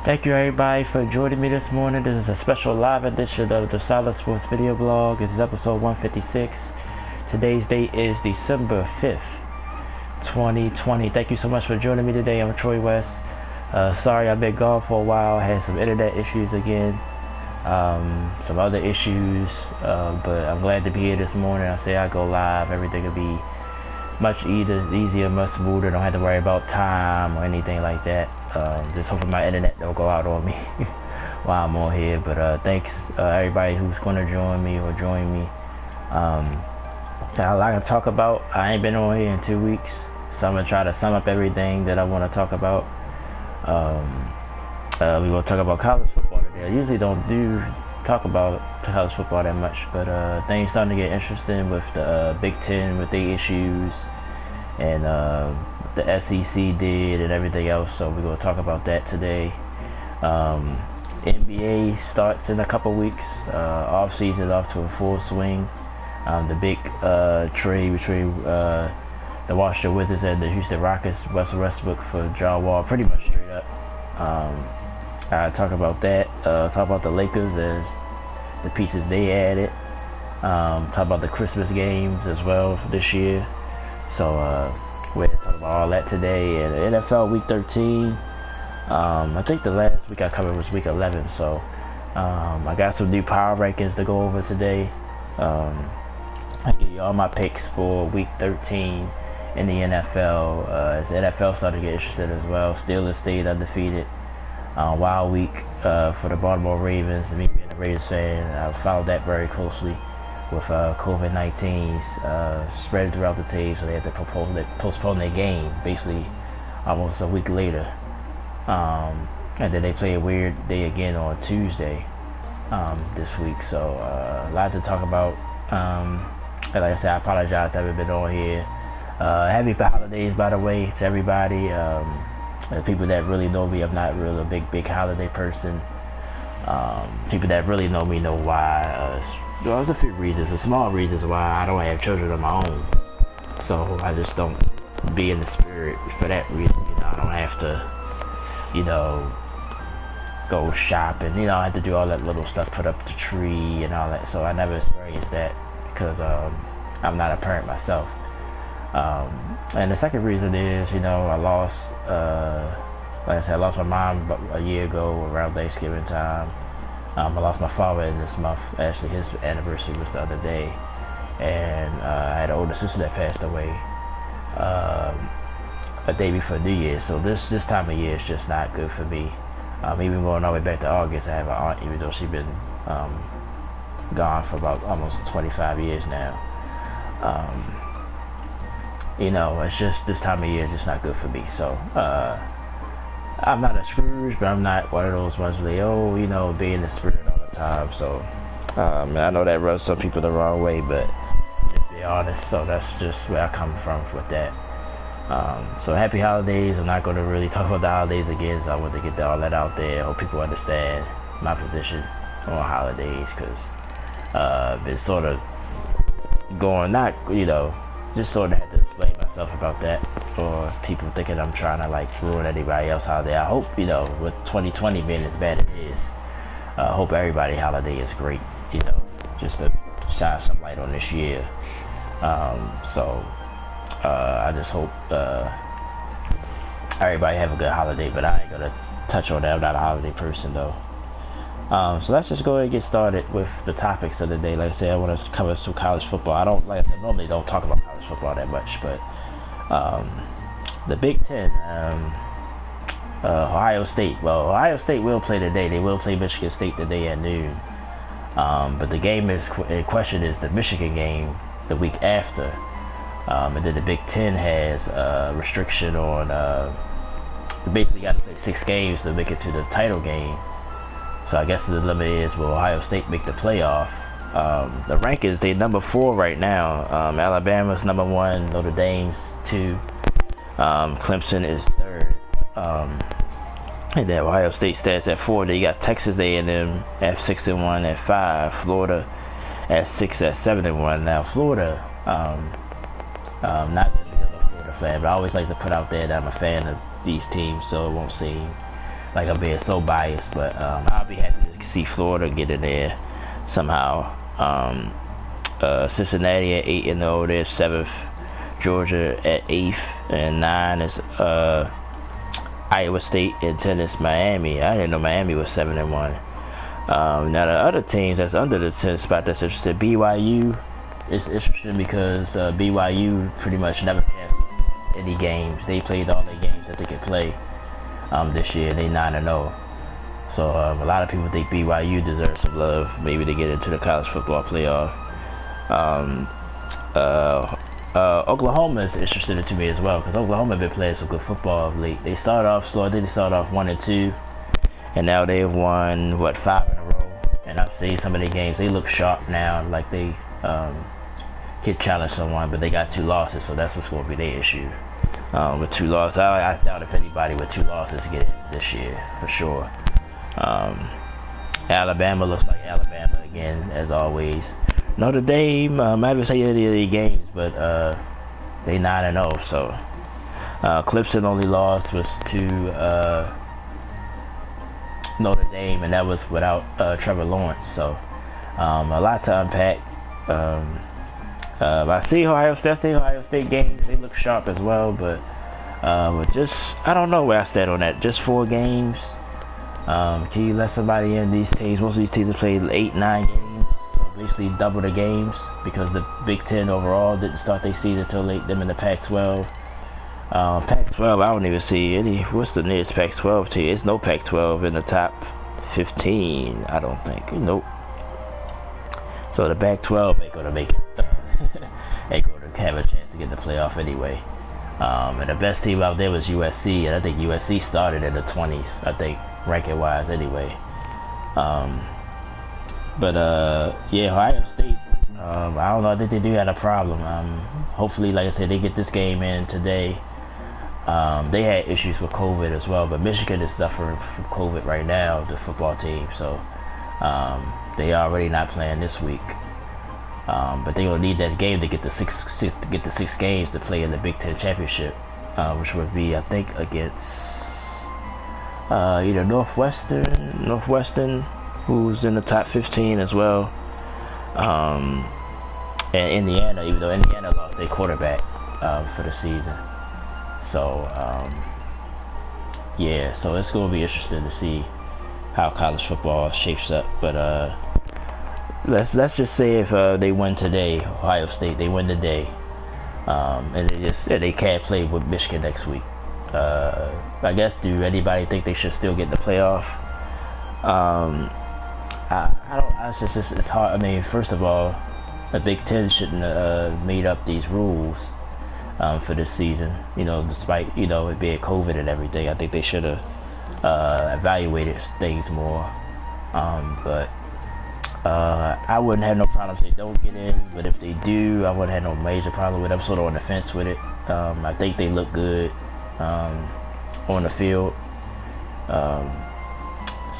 Thank you everybody for joining me this morning. This is a special live edition of the Solid Sports video blog. This is episode 156. Today's date is December 5th, 2020. Thank you so much for joining me today. I'm Troy West. Sorry I've been gone for a while. I had some internet issues again, some other issues, but I'm glad to be here this morning. I say I go live, everything will be much easier, much smoother. Don't have to worry about time or anything like that. Just hoping my internet don't go out on me while I'm on here. But thanks everybody who's going to join me or join me. Got a lot to talk about. I ain't been on here in 2 weeks, so I'm gonna try to sum up everything that I want to talk about. We're gonna talk about college football today. I usually don't talk about college football that much, but things starting to get interesting with the Big Ten with their issues and the SEC did and everything else. So we're gonna talk about that today. NBA starts in a couple weeks. Off season off to a full swing. The big trade between the Washington Wizards and the Houston Rockets, Russell Westbrook for John Wall, pretty much straight up. I talk about that. Talk about the Lakers as the pieces they added. Talk about the Christmas games as well for this year. So we're going to talk about all that today. And NFL Week 13. I think the last week I covered was Week 11. So I got some new power rankings to go over today. I give you all my picks for Week 13 in the NFL. As the NFL started to get interested as well. Steelers stayed undefeated. Wild week for the Baltimore Ravens. Me being a Ravens fan, I followed that very closely with COVID-19 spread throughout the team, so they had to postpone their game basically almost a week later. And then they play a weird day again on Tuesday this week. So a lot to talk about. Like I said, I apologize I haven't been on here. Happy holidays, by the way, to everybody. The people that really know me, I'm not really a big holiday person. People that really know me know why. There's a few reasons, the small reasons why I don't have children of my own. So I just don't be in the spirit for that reason. I don't have to, go shopping. I have to do all that little stuff, put up the tree and all that. So I never experienced that because I'm not a parent myself. And the second reason is, I lost, like I said, I lost my mom about a year ago around Thanksgiving time. I lost my father in this month. Actually, his anniversary was the other day. And I had an older sister that passed away a day before New Year's. So this time of year is just not good for me. Even going all the way back to August, I have an aunt, even though she's been gone for about almost 25 years now. It's just this time of year is just not good for me. So I'm not a Scrooge, but I'm not one of those ones where be in the spirit all the time. So I know that rubs some people the wrong way, but just be honest. So that's just where I come from with that. So happy holidays. I'm not going to really talk about the holidays again, so I want to get all that out there. I hope people understand my position on holidays, because it's sort of going, just sort of had to explain myself about that, or people thinking I'm trying to ruin anybody else's holiday. I hope, with 2020 being as bad as it is, I hope everybody's holiday is great, just to shine some light on this year. I just hope everybody have a good holiday, but I ain't gonna touch on that. I'm not a holiday person though. So let's just go ahead and get started with the topics of the day. Like I said, I want to cover some college football. I normally don't talk about college football that much, but the Big Ten, Ohio State. Well, Ohio State will play today. They will play Michigan State today at noon. But the game in question is the Michigan game the week after. And then the Big Ten has a restriction on basically got to play 6 games to make it to the title game. So I guess the limit is, will Ohio State make the playoff? The rankings, they're number 4 right now. Alabama's number 1, Notre Dame's 2, Clemson is 3rd. And then Ohio State stats at 4. Then you got Texas A&M at 6-1 at 5. Florida at 6 at 7-1. Now Florida, not just because I'm a Florida fan, but I always like to put out there that I'm a fan of these teams, so it won't seem like I'm being so biased, but I'll be happy to see Florida get in there somehow. Cincinnati at 8-0, they're 7th. Georgia at 8th, and 9 is Iowa State, and 10 is Miami. I didn't know Miami was 7-1. Now the other teams that's under the 10th spot that's interesting, BYU is interesting because BYU pretty much never canceled any games. They played all their games that they could play this year. They 9-0. So a lot of people think BYU deserves some love, maybe to get into the college football playoff. Oklahoma is interesting to me as well because Oklahoma have been playing some good football of late. They started off slow. I think they started off 1-2, and now they've won 5 in a row. And I've seen some of their games. They look sharp now, like they could challenge someone, but they got 2 losses, so that's what's going to be their issue. With 2 losses, I doubt if anybody with 2 losses get it this year for sure. Alabama looks like Alabama again, as always. Notre Dame, I haven't seen any of the games, but they 9-0. So Clemson only lost was to Notre Dame, and that was without Trevor Lawrence. So a lot to unpack. I see Ohio State games. They look sharp as well, but just I don't know where I stand on that. Just 4 games. Can you let somebody in these teams? Most of these teams have played 8-9 games. Basically double the games because the Big Ten overall didn't start their season until late. Them in the Pac-12. Pac-12, I don't even see any. What's the nearest Pac-12 team? It's no Pac-12 in the top 15. I don't think. Nope. So the Pac-12 ain't gonna make it. Ain't gonna have a chance to get the playoff anyway. And the best team out there was USC, and I think USC started in the 20s. I think ranking-wise anyway. But yeah, Ohio State, I don't know, I think they do have a problem. Hopefully, like I said, they get this game in today. They had issues with COVID as well, but Michigan is suffering from COVID right now, the football team. So they already not playing this week. But they're gonna need that game to get the six games to play in the Big Ten championship, which would be, I think, against either Northwestern, who's in the top 15 as well, and Indiana, even though Indiana lost their quarterback for the season. So yeah, so it's going to be interesting to see how college football shapes up. But let's just say if they win today, Ohio State, they win today, and they can't play with Michigan next week. I guess, do anybody think they should still get the playoff? I don't. It's hard. I mean, first of all, the Big Ten shouldn't have made up these rules for this season. You know, despite it being COVID and everything, I think they should have evaluated things more. But I wouldn't have no problem if they don't get in. But if they do, I wouldn't have no major problem with it. I'm sort of on the fence with it. I think they look good on the field.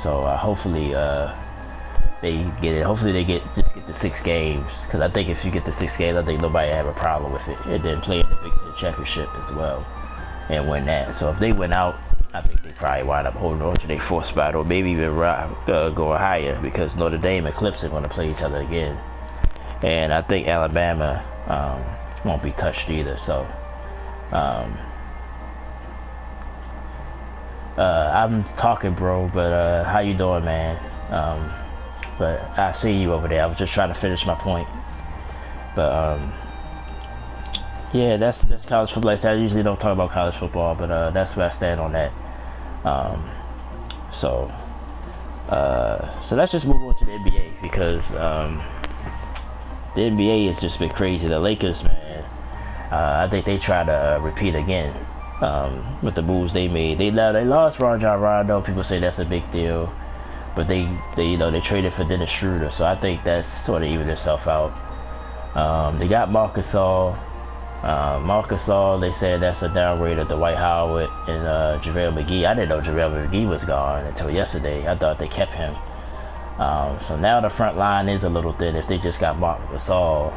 So hopefully they get it. Hopefully they just get the 6 games, because I think if you get the 6 games, I think nobody have a problem with it. And then play in the Big Ten championship as well and win that. So if they win out, I think they probably wind up holding on to their 4th spot, or maybe even going higher, because Notre Dame and Clemson are going to play each other again. And I think Alabama won't be touched either. So I'm talking, bro, but how you doing, man? But I see you over there. I was just trying to finish my point. But yeah, that's college football. I usually don't talk about college football, but that's where I stand on that. So let's just move on to the NBA, because the NBA has just been crazy. The Lakers, man, I think they try to repeat again with the moves they made. They lost Rajon Rondo. People say that's a big deal, but they traded for Dennis Schroeder, so I think that's sort of evened itself out. They got Marcus Gasol. They said that's a downgrade of Dwight Howard and JaVale McGee. I didn't know JaVale McGee was gone until yesterday. I thought they kept him. So now the front line is a little thin if they just got Marcus Gasol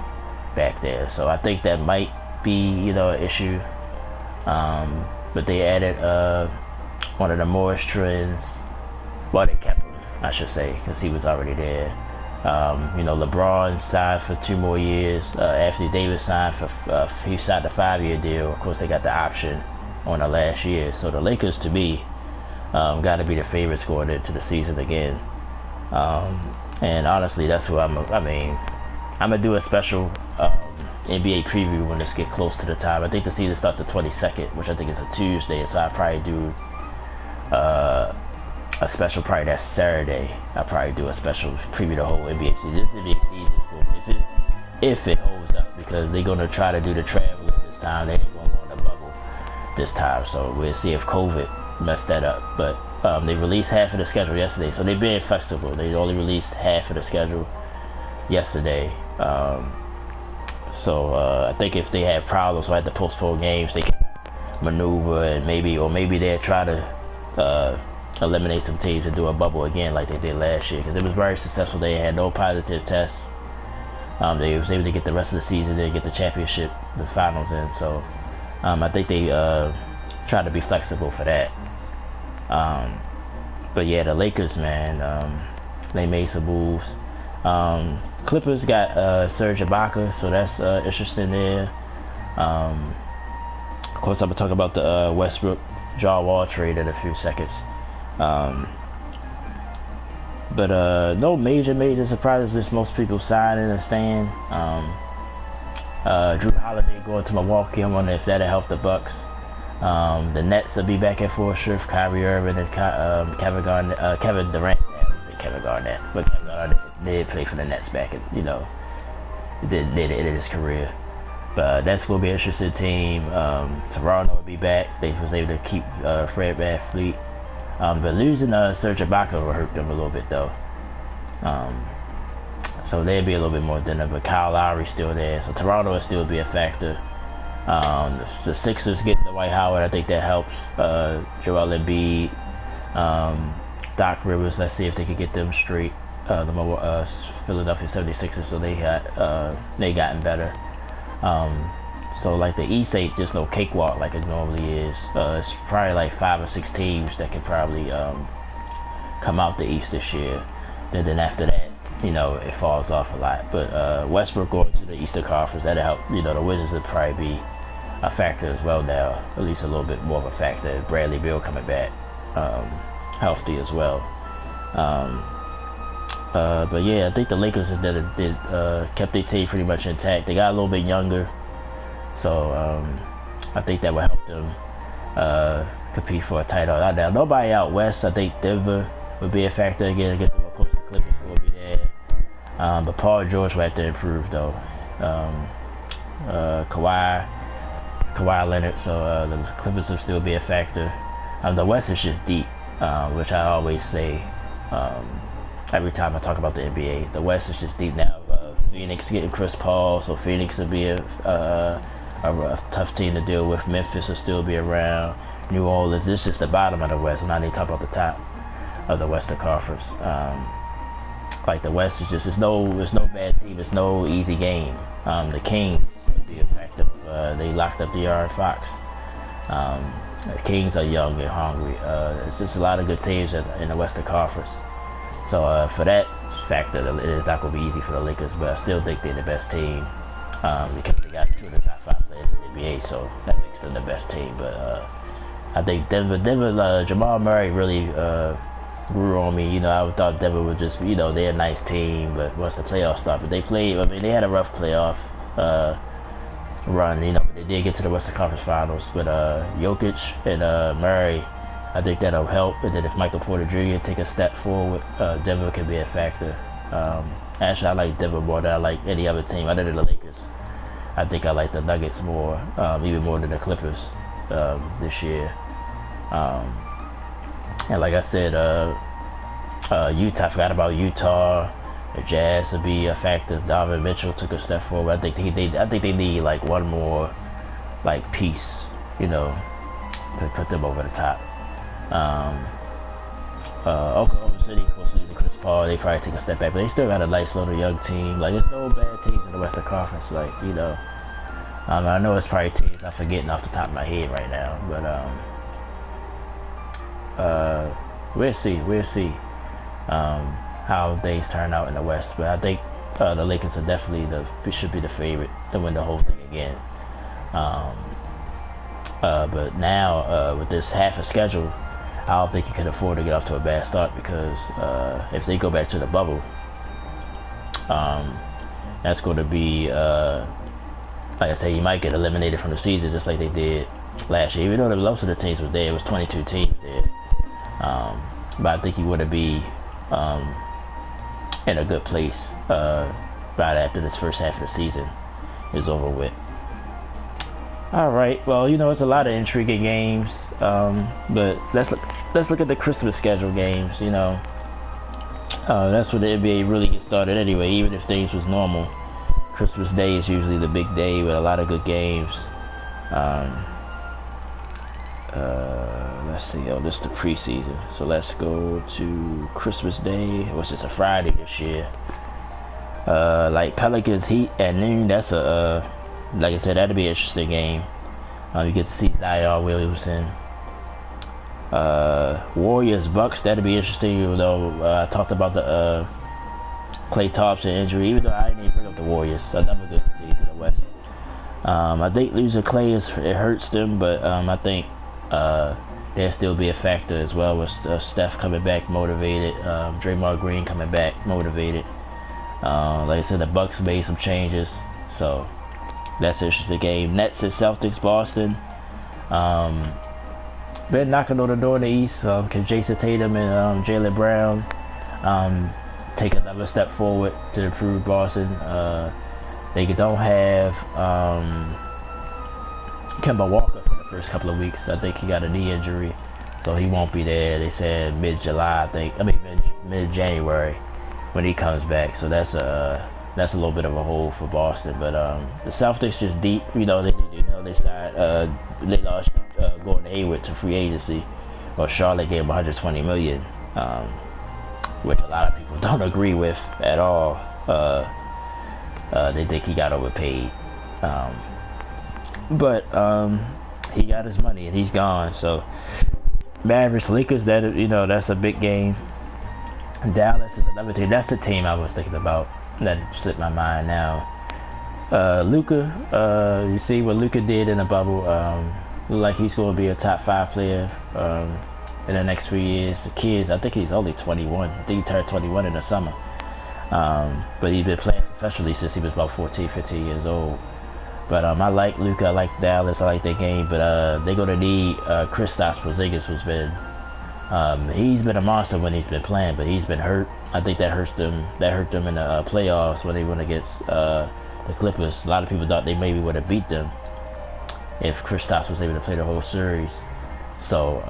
back there. So I think that might be an issue. But they added one of the Morris trends. Well, they kept him, I should say, because he was already there. LeBron signed for 2 more years. Anthony Davis signed he signed a 5-year deal. Of course, they got the option on the last year. So the Lakers, to me, got to be the favorites going into the season again. And honestly, that's who I'm gonna do a special NBA preview when this get close to the time. I think the season starts the 22nd, which I think is a Tuesday. So I'll probably do a special probably that Saturday. I'll probably do a special preview the whole NBA season. This NBA season, if it holds up, because they're gonna try to do the traveling this time. They ain't gonna go on the bubble this time. So we'll see if COVID messed that up. But they released half of the schedule yesterday, so they've been flexible. They only released half of the schedule yesterday. So I think if they had problems or had to postpone games, they can maneuver and maybe they'll try to eliminate some teams and do a bubble again like they did last year, because it was very successful. They had no positive tests. They was able to get the rest of the season, they get the championship, the finals in. So I think they try to be flexible for that. But yeah, the Lakers, man, they made some moves. Clippers got Serge Ibaka, so that's interesting there. Of course, I'm gonna talk about the Westbrook John Wall trade in a few seconds. But no major surprises. Just most people signing and staying. Drew Holiday going to Milwaukee. I wonder if that'll help the Bucks. The Nets will be back at full strength. Kyrie Irving and Kevin Durant. Kevin Garnett, but Kevin Garnett did play for the Nets back at, did end his career. But that's going to be an interesting team. Toronto will be back. They was able to keep Fred VanVleet. But losing Serge Ibaka will hurt them a little bit, though. So they'll be a little bit more thinner. But Kyle Lowry's still there, so Toronto will still be a factor. The Sixers getting the Dwight Howard, I think that helps. Joel Embiid, Doc Rivers. Let's see if they can get them straight. The Philadelphia 76ers, so they gotten better. So like the East ain't just no cakewalk like it normally is. It's probably like 5 or 6 teams that can probably come out the East this year. And then after that, it falls off a lot. But Westbrook going to the Eastern Conference, that'll help. The Wizards will probably be a factor as well now, at least a little bit more of a factor. Bradley Beal coming back healthy as well. But yeah, I think the Lakers kept their team pretty much intact. They got a little bit younger, so I think that will help them compete for a title. Now, nobody out west. I think Denver would be a factor again against them. Of course, the Clippers will be there, but Paul George will have to improve though. Kawhi Leonard, so the Clippers will still be a factor. The West is just deep, which I always say. Every time I talk about the NBA, the West is just deep now. Phoenix getting Chris Paul, so Phoenix will be a tough team to deal with. Memphis will still be around. New Orleans. This is just the bottom of the West. I'm not even talking about the top of the Western Conference. Like the West is just it's no bad team. It's no easy game. The Kings will be effective. They locked up De'Aaron Fox. The Kings are young and hungry. It's just a lot of good teams in the Western Conference. So for that factor, it's not going to be easy for the Lakers, but I still think they're the best team because they got 2 of the top 5 players in the NBA, so that makes them the best team. But I think Denver, Jamal Murray really grew on me. I thought Denver was just, they're a nice team, but once the playoffs started, they they had a rough playoff run, but they did get to the Western Conference Finals. But Jokic and Murray, I think that'll help. And then if Michael Porter Jr. take a step forward, Denver can be a factor. Actually, I like Denver more than I like any other team other than the Lakers. I think I like the Nuggets more, even more than the Clippers this year. And like I said, Utah, I forgot about Utah. The Jazz will be a factor. Donovan Mitchell took a step forward. I think they need like one more like piece, to put them over the top. Oklahoma City, of course, losing Chris Paul, they probably take a step back, but they still got a nice little young team. Like, there's no bad teams in the Western Conference. Like, I know it's probably teams I'm forgetting off the top of my head right now, but we'll see how things turn out in the West. But I think the Lakers are definitely should be the favorite to win the whole thing again. But now with this half a schedule, I don't think you can afford to get off to a bad start, because if they go back to the bubble, that's going to be like I say, you might get eliminated from the season just like they did last year. Even though most of the teams were there, it was 22 teams there. But I think you want to be in a good place right after this first half of the season is over with. All right, well, it's a lot of intriguing games, but let's look at the Christmas schedule games. That's when the NBA really gets started anyway. Even if things was normal, Christmas Day is usually the big day with a lot of good games. Let's see. This is the preseason, so let's go to Christmas Day, which is a Friday this year. Like Pelicans Heat at noon. That's like I said, that'll be an interesting game. You get to see Zion Williamson. Warriors Bucks, that'll be interesting. Even though I talked about the Klay Thompson injury, even though I didn't even bring up the Warriors, another good team in the West. I think losing Klay it hurts them, but I think there'll still be a factor as well with Steph coming back motivated, Draymond Green coming back motivated. Like I said, the Bucks made some changes, so that's an interesting game. Nets and Celtics, Boston. Been knocking on the door in the East. Can Jason Tatum and Jaylen Brown take another step forward to improve Boston? They don't have Kemba Walker for the first couple of weeks. I think he got a knee injury, so he won't be there. They said mid-July, mid-January when he comes back. So that's a little bit of a hole for Boston. But the Celtics just deep. They signed they lost Gordon Hayward to free agency. Well, Charlotte gave him $120 million, which a lot of people don't agree with at all. They think he got overpaid, but he got his money and he's gone. So Mavericks Lakers, that's a big game. Dallas is another team. That's the team I was thinking about. That slipped my mind now. Luka, you see what Luka did in the bubble. Look like he's going to be a top 5 player in the next few years. The kids, I think he's only 21. I think he turned 21 in the summer. But he's been playing professionally since he was about 14, 15 years old. But I like Luka, I like Dallas, I like their game. But they're going to need Kristaps Porzingis, who's been he's been a monster when he's been playing, but he's been hurt. I think that hurt them in the playoffs when they went against the Clippers. A lot of people thought they maybe would have beat them if Kristaps was able to play the whole series. So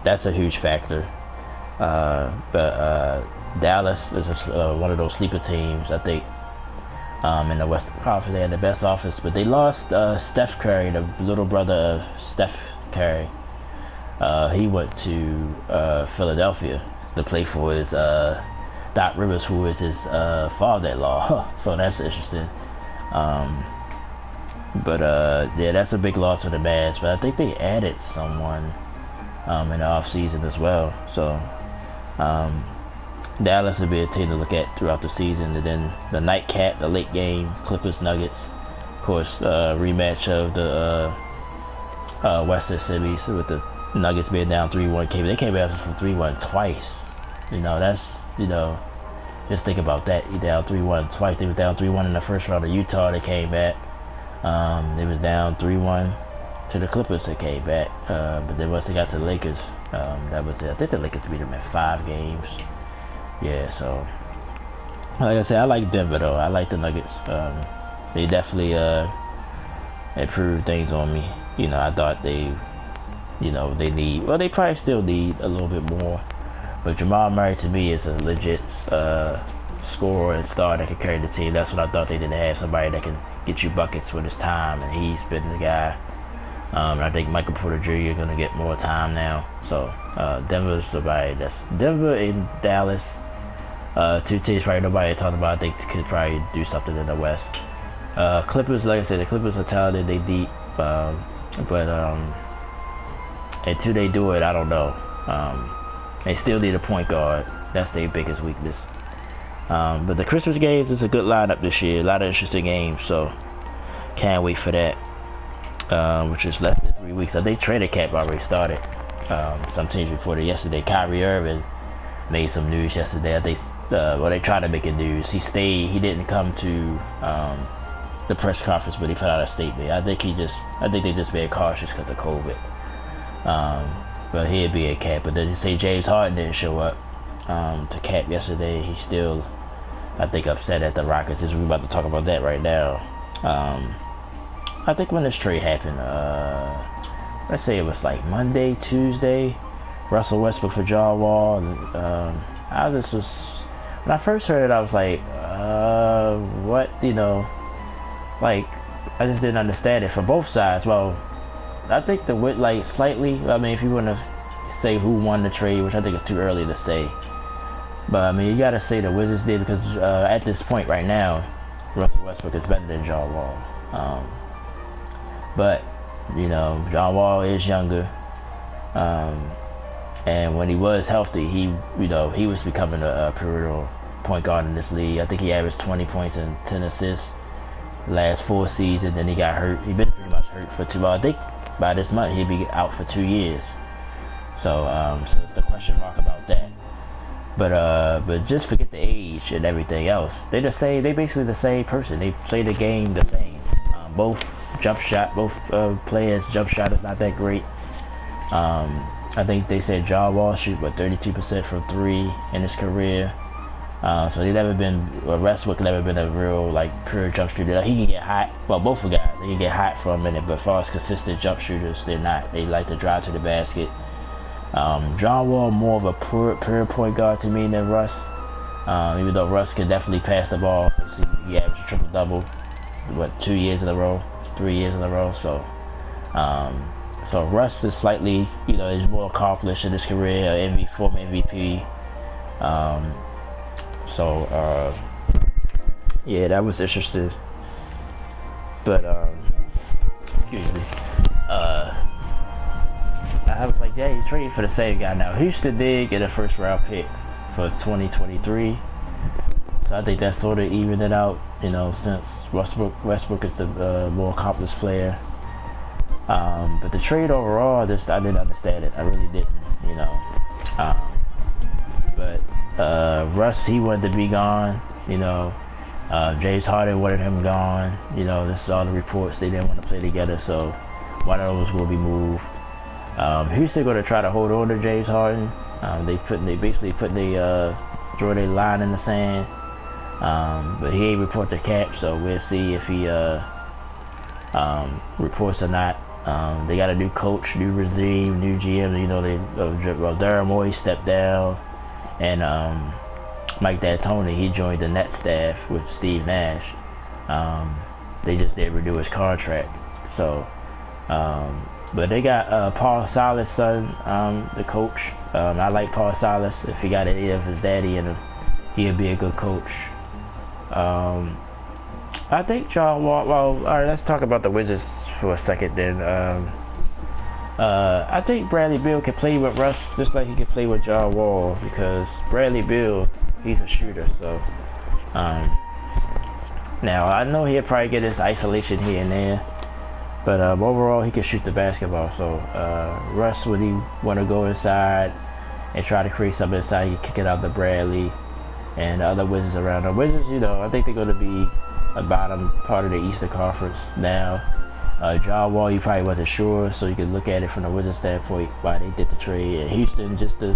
that's a huge factor. But Dallas is one of those sleeper teams, I think, in the Western Conference. They had the best offense, but they lost Steph Curry, the little brother of Steph Curry. He went to Philadelphia to play for his Doc Rivers, who is his father-in-law. So that's interesting. But that's a big loss for the Mavs. But I think they added someone in the offseason as well. So Dallas will be a team to look at throughout the season. And then the nightcap, the late game, Clippers Nuggets. Of course, rematch of the Western Series with the Nuggets being down 3-1. They came back from 3-1 twice. That's, just think about that. You down 3-1 twice. They were down 3-1 in the first round of Utah. They came back. They was down 3-1 to the Clippers. They came back. But then once they got to the Lakers, that was it. I think the Lakers beat them in 5 games. Yeah, so like I said, I like Denver though. I like the Nuggets. They definitely improved things on me. I thought they probably still need a little bit more. But Jamal Murray to me is a legit scorer and star that can carry the team. That's what I thought they didn't have, somebody that can get you buckets with his time, and he's been the guy. I think Michael Porter Jr. is going to get more time now. So Denver's somebody that's Denver and Dallas. 2 teams probably nobody talking about. I think could probably do something in the West. Clippers, like I said, the Clippers are talented. They deep, but until they do it, I don't know. They still need a point guard. That's their biggest weakness. But the Christmas games is a good lineup this year. A lot of interesting games, so can't wait for that. Which is less than 3 weeks. I think training camp already started. Some teams reported yesterday. Kyrie Irving made some news yesterday. I think, they tried to make it news. He stayed. He didn't come to the press conference, but he put out a statement. I think they just being cautious because of COVID. But he'd be at camp. But then they say James Harden didn't show up to camp yesterday. He's still, I think, upset at the Rockets. We're about to talk about that right now. I think when this trade happened, let's say it was like Monday, Tuesday, Russell Westbrook for John Wall. When I first heard it, I was like, what, like, I just didn't understand it from both sides. Well, I think slightly, I mean, if you want to say who won the trade, which I think is too early to say, but I mean, you got to say the Wizards did, because at this point right now, Russell Westbrook is better than John Wall. But, John Wall is younger. And when he was healthy, he was becoming a perimeter point guard in this league. I think he averaged 20 points and 10 assists last 4 seasons. Then he got hurt. He's been pretty much hurt for 2. Well, I think by this month he'll be out for 2 years. So it's the question mark about that. But just forget the age and everything else. They basically the same person. They play the game the same. Both players' jump shot is not that great. I think they said John Wall shoot 32% from 3 in his career. So he's never been, Westbrook never been a real pure jump shooter. He can get hot. Well, both of guys, they can get hot for a minute, but as far as consistent jump shooters, they're not. They like to drive to the basket. John Wall more of a pure point guard to me than Russ. Even though Russ can definitely pass the ball. He averaged a triple double, 3 years in a row. So Russ is slightly, is more accomplished in his career, former MVP. Yeah, that was interesting. But excuse me. I was like, yeah, he's trading for the same guy now. Houston did get a first round pick for 2023. So I think that sort of evened it out, since Westbrook is the more accomplished player. But the trade overall, I didn't understand it. I really didn't, But Russ, he wanted to be gone, James Harden wanted him gone. This is all the reports. They didn't want to play together, so one of those will be moved. Houston going to try to hold on to James Harden. They basically draw their line in the sand. But he ain't report the cap, so we'll see if he reports or not. They got a new coach, new regime, new GM. Daryl Morey stepped down, and Mike D'Antoni, he joined the Nets staff with Steve Nash. They just didn't renew his contract. So, but they got Paul Silas' son, the coach. I like Paul Silas. If he got any of his daddy in him, he'd be a good coach. I think John Wall. Well, all right. Let's talk about the Wizards for a second. Then, I think Bradley Beal can play with Russ just like he can play with John Wall, because Bradley Beal, he's a shooter. So, now I know he'll probably get his isolation here and there, but overall he can shoot the basketball. So, Russ, when he want to go inside and try to create something inside, he can kick it out to Bradley and the other Wizards around. The Wizards, I think they're going to be a bottom part of the Eastern Conference now. John Wall, you probably wasn't sure, so you can look at it from the Wizards standpoint why they did the trade. And Houston, just to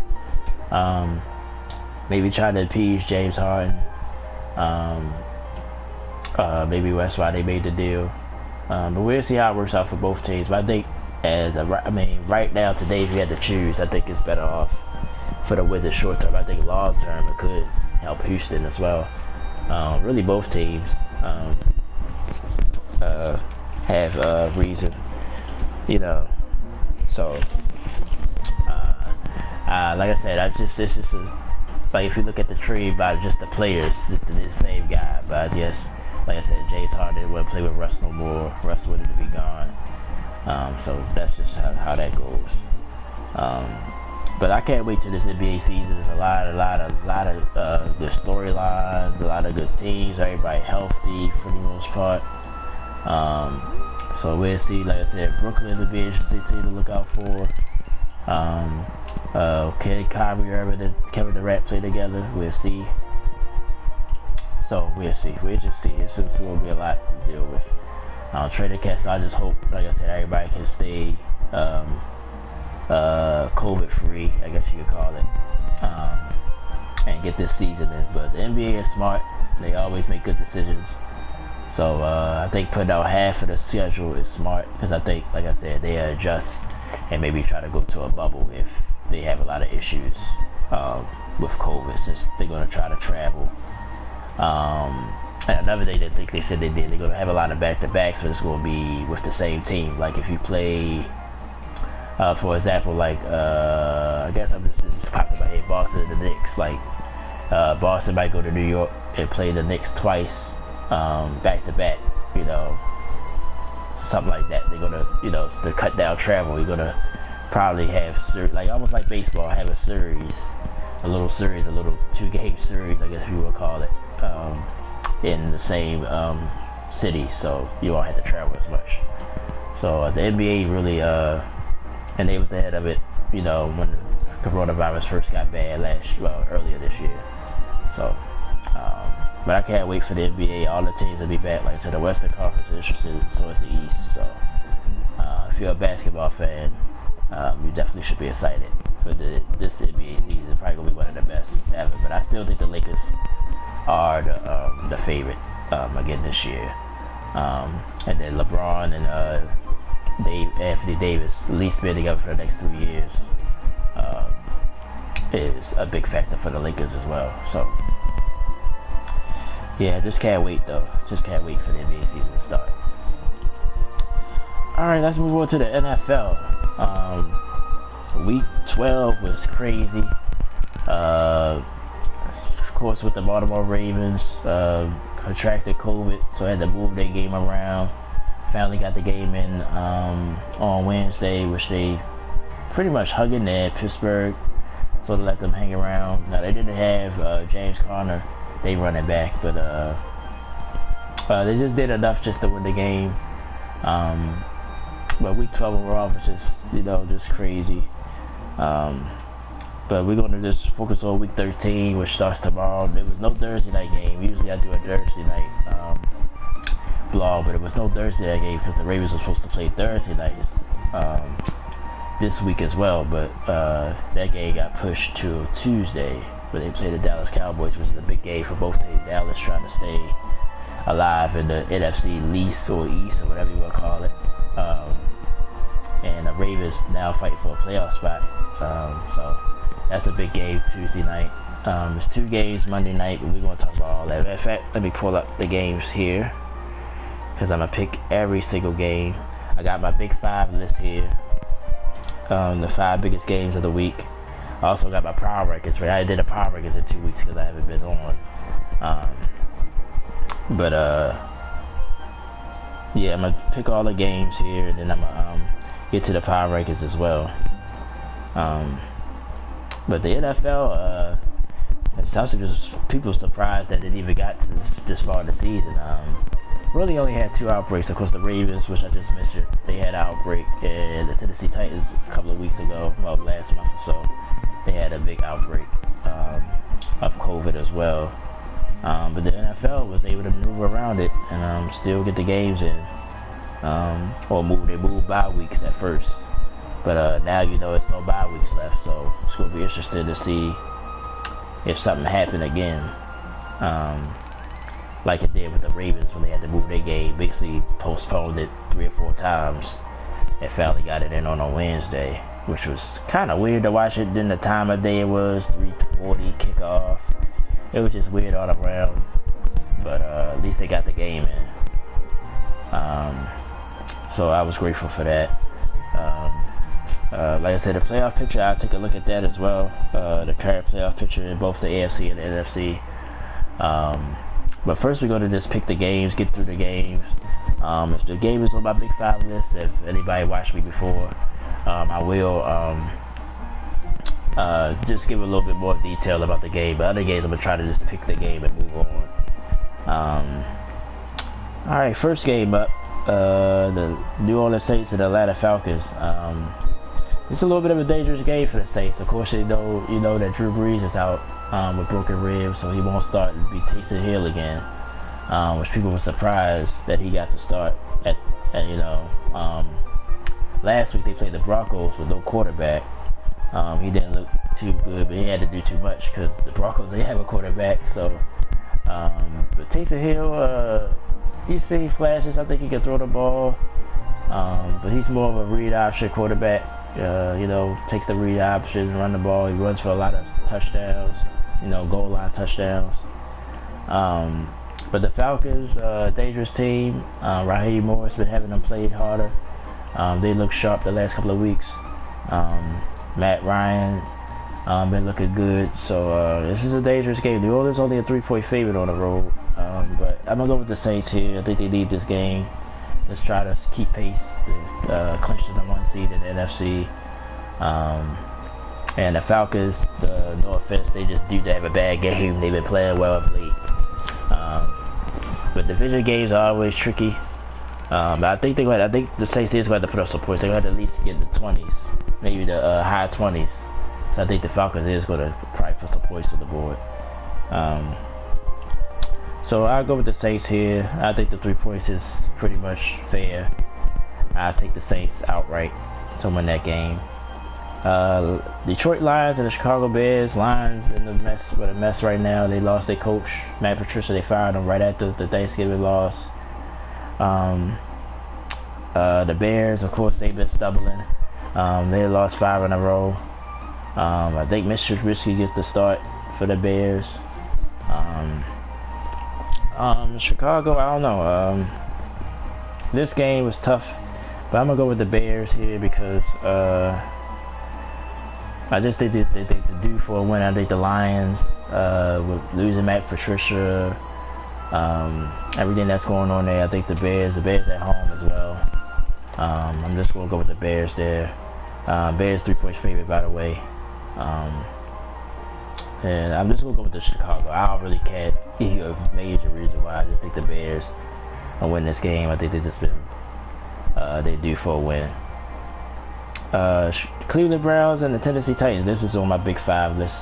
maybe try to appease James Harden. Maybe that's why they made the deal. But we'll see how it works out for both teams. But I think right now, today, if you had to choose, I think it's better off for the Wizards short term. I think long term it could help Houston as well. Really, both teams have reason, So, like I said, it's just if you look at the trade by just the players, it's the same guy. But I guess, like I said, James Harden wouldn't play with Russ no more. Russ wanted to be gone. So that's just how that goes. But I can't wait till this NBA season. There's a lot of good storylines, a lot of good teams. Everybody healthy for the most part. So we'll see. Like I said, Brooklyn will be an interesting team to look out for. Can Kyrie Irving and Kevin Durant play together? We'll see. So we'll see. We'll just see. It's going to be a lot to deal with. Trader cast. I just hope, like I said, everybody can stay COVID free, I guess you could call it, and get this season in. But the NBA is smart. They always make good decisions. So I think putting out half of the schedule is smart, because I think, like I said, they adjust and maybe try to go to a bubble if they have a lot of issues with COVID, since they're going to try to travel. And another thing that they said they did, they're going to have a lot of back-to-backs, but it's going to be with the same team. Like if you play, for example, like I guess I'm just popping in my head, Boston and the Knicks. Like Boston might go to New York and play the Knicks twice, back-to-back, you know, something like that. They're going to, you know, to cut down travel, you're going to probably have, like almost like baseball, have a series, a little 2-game series, I guess you would call it, in the same city, so you won't have to travel as much. So the NBA really, and they was ahead of it, you know, when the coronavirus first got bad earlier this year. So, but I can't wait for the NBA. All the teams will be back. Like I said, the Western Conference is interested, so is the East. So, if you're a basketball fan, you definitely should be excited for this NBA season. Probably gonna be one of the best ever. But I still think the Lakers are the favorite again this year. And then LeBron and Anthony Davis, at least been together for the next 3 years, is a big factor for the Lakers as well. So yeah, just can't wait though. Just can't wait for the NBA season to start. Alright, let's move on to the NFL. Week 12 was crazy. Of course, with the Baltimore Ravens, contracted COVID, so had to move their game around. Finally got the game in on Wednesday, which they pretty much hung in there. Pittsburgh sort of let them hang around. Now they didn't have James Conner, they running back, but they just did enough just to win the game. But week 12 overall was just, you know, just crazy. But we're going to just focus on week 13, which starts tomorrow. There was no Thursday night game. Usually I do a Thursday night blog, but it was no Thursday night game because the Ravens were supposed to play Thursday night this week as well. But that game got pushed to Tuesday, where they played the Dallas Cowboys, which is a big game for both teams. Dallas trying to stay alive in the NFC East or whatever you want to call it. And the Ravens now fighting for a playoff spot. So that's a big game Tuesday night. There's 2 games Monday night, but we're going to talk about all that. In fact, let me pull up the games here, because I'm going to pick every single game. I got my Big 5 list here. The 5 biggest games of the week. I also got my power rankings. Right? I did a power rankings in 2 weeks because I haven't been on. Yeah, I'm going to pick all the games here, and then I'm going to get to the power rankings as well. But the NFL, people surprised that it even got to this far in the season. Really only had 2 outbreaks. Of course, the Ravens, which I just mentioned, they had an outbreak, and the Tennessee Titans a couple of weeks ago, well, last month or so, they had a big outbreak of COVID as well. But the NFL was able to maneuver around it and still get the games in. They moved bye weeks at first. But now, you know, it's no bye weeks left, so it's going to be interesting to see if something happened again. Like it did with the Ravens when they had to move their game, basically postponed it 3 or 4 times, and finally got it in on a Wednesday, which was kind of weird to watch it. Then the time of day it was 3:40 kickoff. It was just weird all around, but at least they got the game in. So I was grateful for that. Like I said, the playoff picture, I'll take a look at that as well. The current playoff picture in both the AFC and the NFC. But first we're going to just pick the games, get through the games. If the game is on my Big 5 list, if anybody watched me before, I will just give a little bit more detail about the game. But other games, I'm gonna try to just pick the game and move on. All right, first game up, the New Orleans Saints and the Atlanta Falcons. It's a little bit of a dangerous game for the Saints. Of course, you know that Drew Brees is out with broken ribs, so he won't start to be Taysom Hill again, which people were surprised that he got to start at last week they played the Broncos with no quarterback. He didn't look too good, but he had to do too much because the Broncos, they have a quarterback. So, but Taysom Hill, you see flashes. I think he can throw the ball, but he's more of a read option quarterback. Takes the read option, run the ball. He runs for a lot of touchdowns, goal line touchdowns. But the Falcons, dangerous team. Raheem Morris been having them play harder. They look sharp the last couple of weeks. Matt Ryan been looking good. So this is a dangerous game. New Orleans only a 3-point favorite on the road. But I'm going to go with the Saints here. I think they need this game. Let's try to keep pace to clinch the #1 seed in the NFC. And the Falcons, no offense, they just do have a bad game. They've been playing well of late. But division games are always tricky. I think the Saints is going to put up some points. They're going to at least get the 20s, maybe the high 20s. So I think the Falcons is going to probably put some points on the board. So I'll go with the Saints here. I think the 3 points is pretty much fair. I'll take the Saints outright to win that game. Detroit Lions and the Chicago Bears. Lions in a mess right now. They lost their coach, Matt Patricia. They fired him right after the Thanksgiving loss. The Bears, of course, they've been stumbling. They lost 5 in a row. I think Mr. Trubisky gets the start for the Bears. Chicago, I don't know. This game was tough, but I'm gonna go with the Bears here because I just think they're due for a win. I think the Lions, with losing Matt Patricia, everything that's going on there, I think the Bears at home as well. I'm just gonna go with the Bears there. Bears 3-point favorite, by the way. And I'm just going to go with the Chicago. I don't really care a major reason why. I just think the Bears will win this game. I think they're due for a win. Cleveland Browns and the Tennessee Titans. This is on my Big 5 list.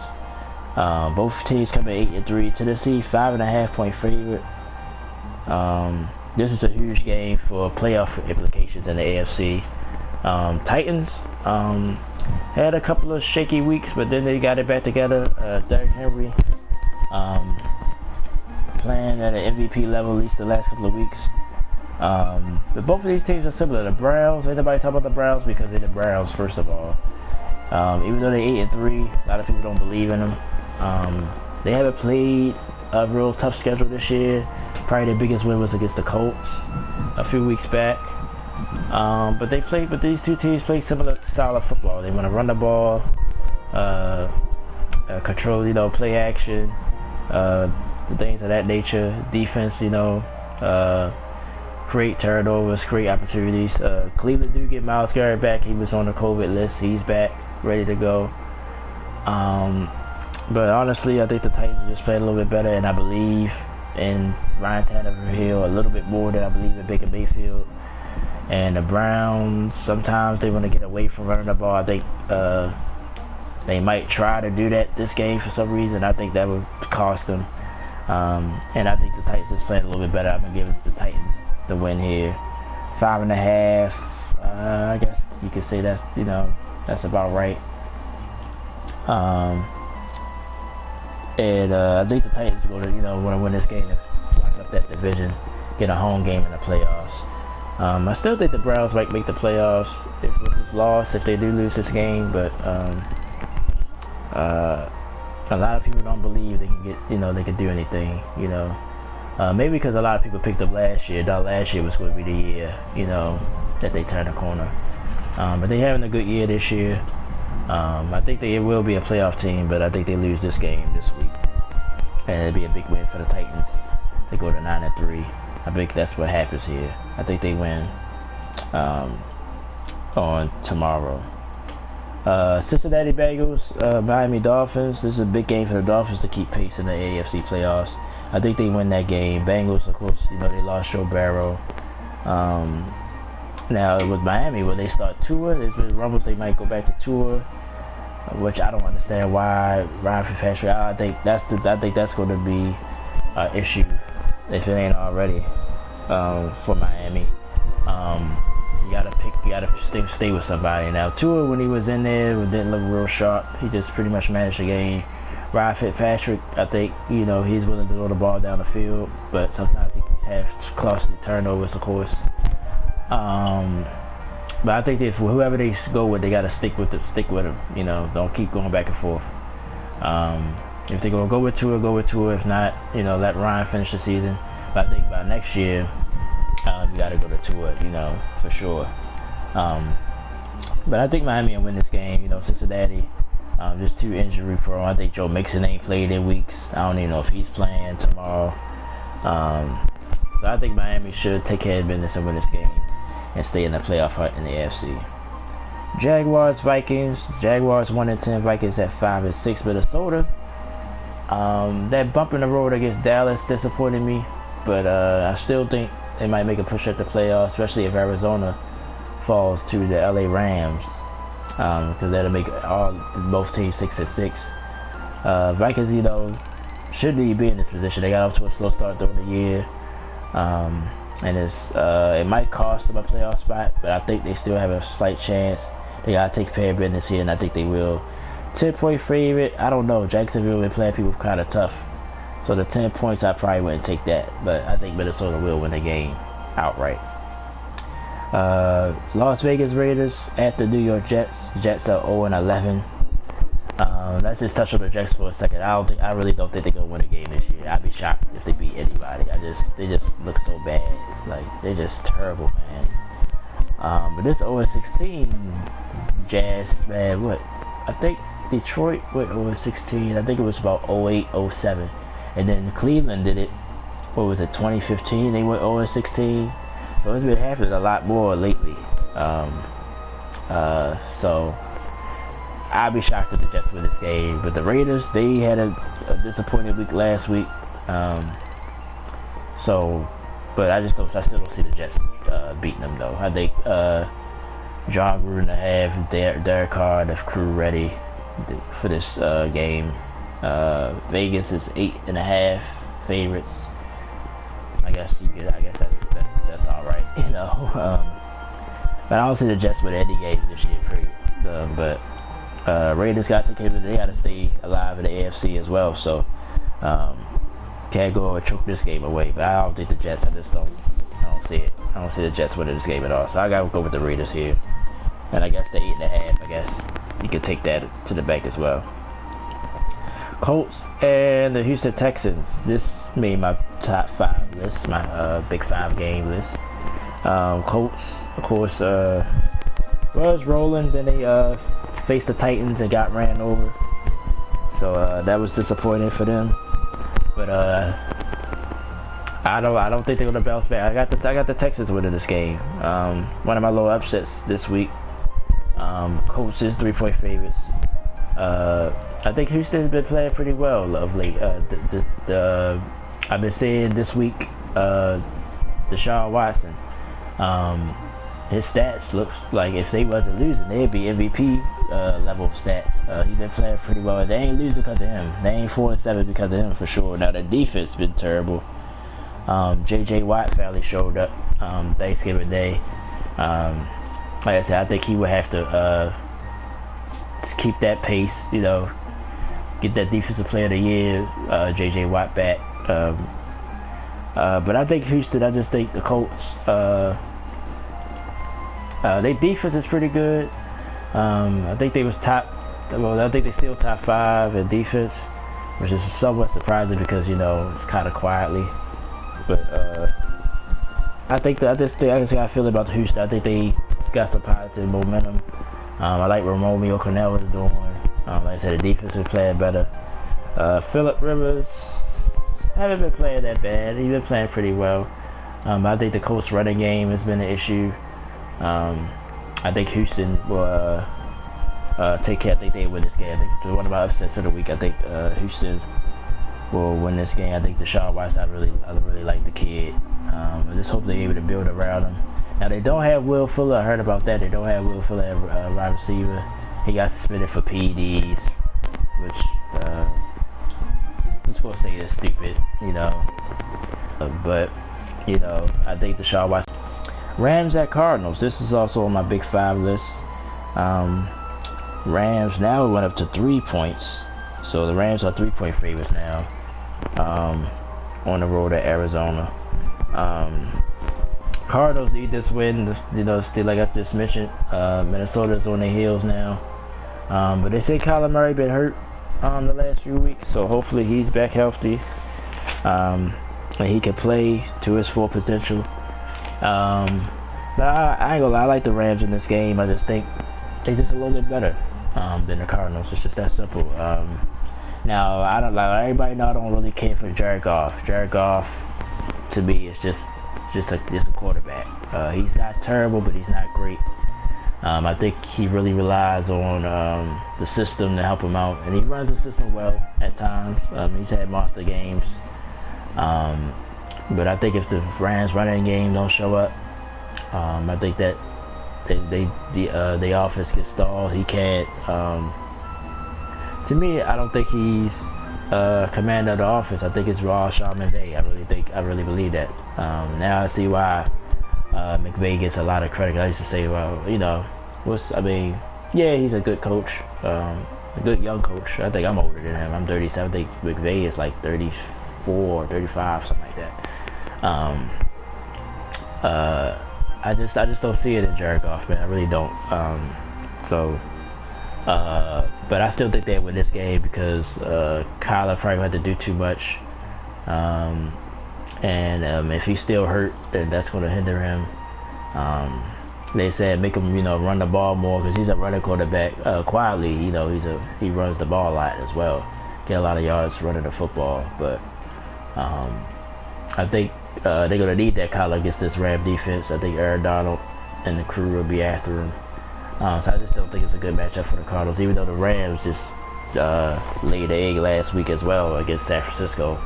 Both teams come in 8-3. Tennessee 5.5-point favorite. This is a huge game for playoff implications in the AFC. Titans had a couple of shaky weeks, but then they got it back together. Derrick Henry playing at an MVP level at least the last couple of weeks. But both of these teams are similar. The Browns, ain't nobody talk about the Browns because they're the Browns, first of all. Even though they're 8-3, a lot of people don't believe in them. They haven't played a real tough schedule this year. Probably their biggest win was against the Colts a few weeks back. But these two teams play similar style of football. They want to run the ball, control, play action, things of that nature. Defense, create turnovers, create opportunities. Cleveland do get Myles Garrett back. He was on the COVID list. He's back, ready to go. But honestly, I think the Titans just played a little bit better, and I believe in Ryan Tannehill a little bit more than I believe in Baker Mayfield. And the Browns, sometimes they want to get away from running the ball. I think they might try to do that this game for some reason. I think that would cost them. And I think the Titans is playing a little bit better. I'm going to give the Titans the win here. 5.5. I guess you could say that's, that's about right. And I think the Titans are going to, want to win this game and lock up that division, get a home game in the playoffs. I still think the Browns might make the playoffs with this loss if they do lose this game, but a lot of people don't believe they can get, they can do anything, maybe because a lot of people picked up last year. Thought last year was going to be the year, that they turn the corner. But they're having a good year this year. I think it will be a playoff team, but I think they lose this game this week, and it'll be a big win for the Titans. They go to 9-3. I think that's what happens here. I think they win on tomorrow. Cincinnati Bengals, Miami Dolphins. This is a big game for the Dolphins to keep pace in the AFC playoffs. I think they win that game. Bengals, of course, they lost Joe Burrow. Now with Miami, when they start Tua, there's been rumbles they might go back to Tua, which I don't understand why. Ryan Fitzpatrick, I think that's going to be an issue if it ain't already for Miami. You gotta stay with somebody. Now Tua, when he was in there, didn't look real sharp. He just pretty much managed the game. Ryan Fitzpatrick, I think he's willing to throw the ball down the field, but sometimes he can have costly turnovers, of course. But I think if whoever they go with, they gotta stick with him. Don't keep going back and forth. If they're gonna go with Tua, go with Tua. If not, let Ryan finish the season. But I think by next year, you gotta go to Tua, for sure. But I think Miami will win this game. Cincinnati, just too injury prone. I think Joe Mixon ain't played in weeks. I don't even know if he's playing tomorrow. So I think Miami should take care of business and win this game and stay in the playoff hunt in the AFC. Jaguars, Vikings. Jaguars 1-10, Vikings at 5-6. Minnesota. That bump in the road against Dallas disappointed me, but I still think they might make a push at the playoffs, especially if Arizona falls to the LA Rams, because that'll make both teams 6-6. Vikings, shouldn't be in this position. They got off to a slow start during the year, and it might cost them a playoff spot, but I think they still have a slight chance. They gotta take care of business here, and I think they will. 10-point favorite. I don't know. Jacksonville been playing people kind of tough, so the 10 points I probably wouldn't take that, but I think Minnesota will win the game outright. Las Vegas Raiders at the New York Jets. Jets are 0-11. Let's just touch on the Jets for a second. I really don't think they're gonna win a game this year. I'd be shocked if they beat anybody. They just look so bad. Like, they're just terrible, man. But this 0-16 Jazz, man, what? I think Detroit went 0-16. I think it was about 0-8, 0-7. And then Cleveland did it. What was it, 2015? They went 0-16. So it's been happening a lot more lately. So I'd be shocked if the Jets win this game. But the Raiders, they had a disappointing week last week. But I still don't see the Jets beating them though. I think John Gruden to have Derek Carr and the crew ready for this game. Vegas is 8.5 favorites. I guess that's all right, But I don't see the Jets with any games this year, but Raiders got to take care of it. They got to stay alive in the AFC as well, so can't go and choke this game away. But I don't think the Jets. I don't see it. I don't see the Jets winning this game at all. So I gotta go with the Raiders here, and I guess the 8.5. I guess you could take that to the bank as well. Colts and the Houston Texans. This made my top 5 list, my Big 5 game list. Colts, of course, was rolling. Then they faced the Titans and got ran over. So that was disappointing for them. But I don't think they're gonna bounce back. I got the Texans winning this game. One of my little upsets this week. Colts is 3-point favorites. I think Houston's been playing pretty well of late. I've been saying this week, Deshaun Watson, his stats looks like if they wasn't losing, they'd be MVP level stats. He's been playing pretty well. They ain't losing because of him. They ain't 4-7 because of him for sure. Now the defense been terrible. J.J. Watt finally showed up Thanksgiving Day. Like I said, I think he would have to keep that pace, get that defensive player of the year, J.J. Watt back. But I think Houston, I just think the Colts, their defense is pretty good. I think they was I think they still top 5 in defense, which is somewhat surprising because, it's kind of quietly. But I just got a feeling about the Houston. I think they got some positive momentum. I like what Romeo Cornell is doing. Like I said, the defense is playing better. Phillip Rivers haven't been playing that bad. He's been playing pretty well. I think the Colts running game has been an issue. I think Houston will take care. I think they win this game. I think it's one of my upsets of the week. I think Houston will win this game. I think Deshaun Watson, I really like the kid. I just hope they're able to build around him. Now they don't have Will Fuller. I heard about that. They don't have Will Fuller at wide receiver. He got suspended for PEDs, which I'm supposed to say is stupid, you know. But you know, I think Deshaun Watson. Rams at Cardinals. This is also on my Big Five list. Rams now went up to 3 points, so the Rams are 3-point favorites now. On the road at Arizona. Cardinals need this win. You know, still like I just mentioned, Minnesota's on their heels now. But they say Kyler Murray been hurt the last few weeks, so hopefully he's back healthy. And he can play to his full potential. But I ain't gonna lie, I like the Rams in this game. I just think they're just a little bit better than the Cardinals. It's just that simple. Now I don't like everybody know I don't really care for Jared Goff. Jared Goff to me is just a quarterback. He's not terrible, but he's not great. I think he really relies on the system to help him out, and he runs the system well at times. He's had monster games, but I think if the Rams running game don't show up, I think that the offense gets stalled. He can't. To me, I don't think he's commander of the offense. I think it's raw Sean McVay. I really believe that. Now I see why McVay gets a lot of credit. I used to say, well, you know, yeah, he's a good coach, a good young coach. I think I'm older than him. I'm 37. I think McVay is like 34, 35, something like that. I just don't see it in Jared Goff, man. I really don't. But I still think they win this game because Kyler probably had to do too much. And if he's still hurt, then that's going to hinder him. They said make him, you know, run the ball more because he's a running quarterback. Quietly, you know, he runs the ball a lot as well. Get a lot of yards running the football. But I think they're going to need that Kyler against this Ram defense. I think Aaron Donald and the crew will be after him. So I just don't think it's a good matchup for the Cardinals, even though the Rams just laid the egg last week as well against San Francisco.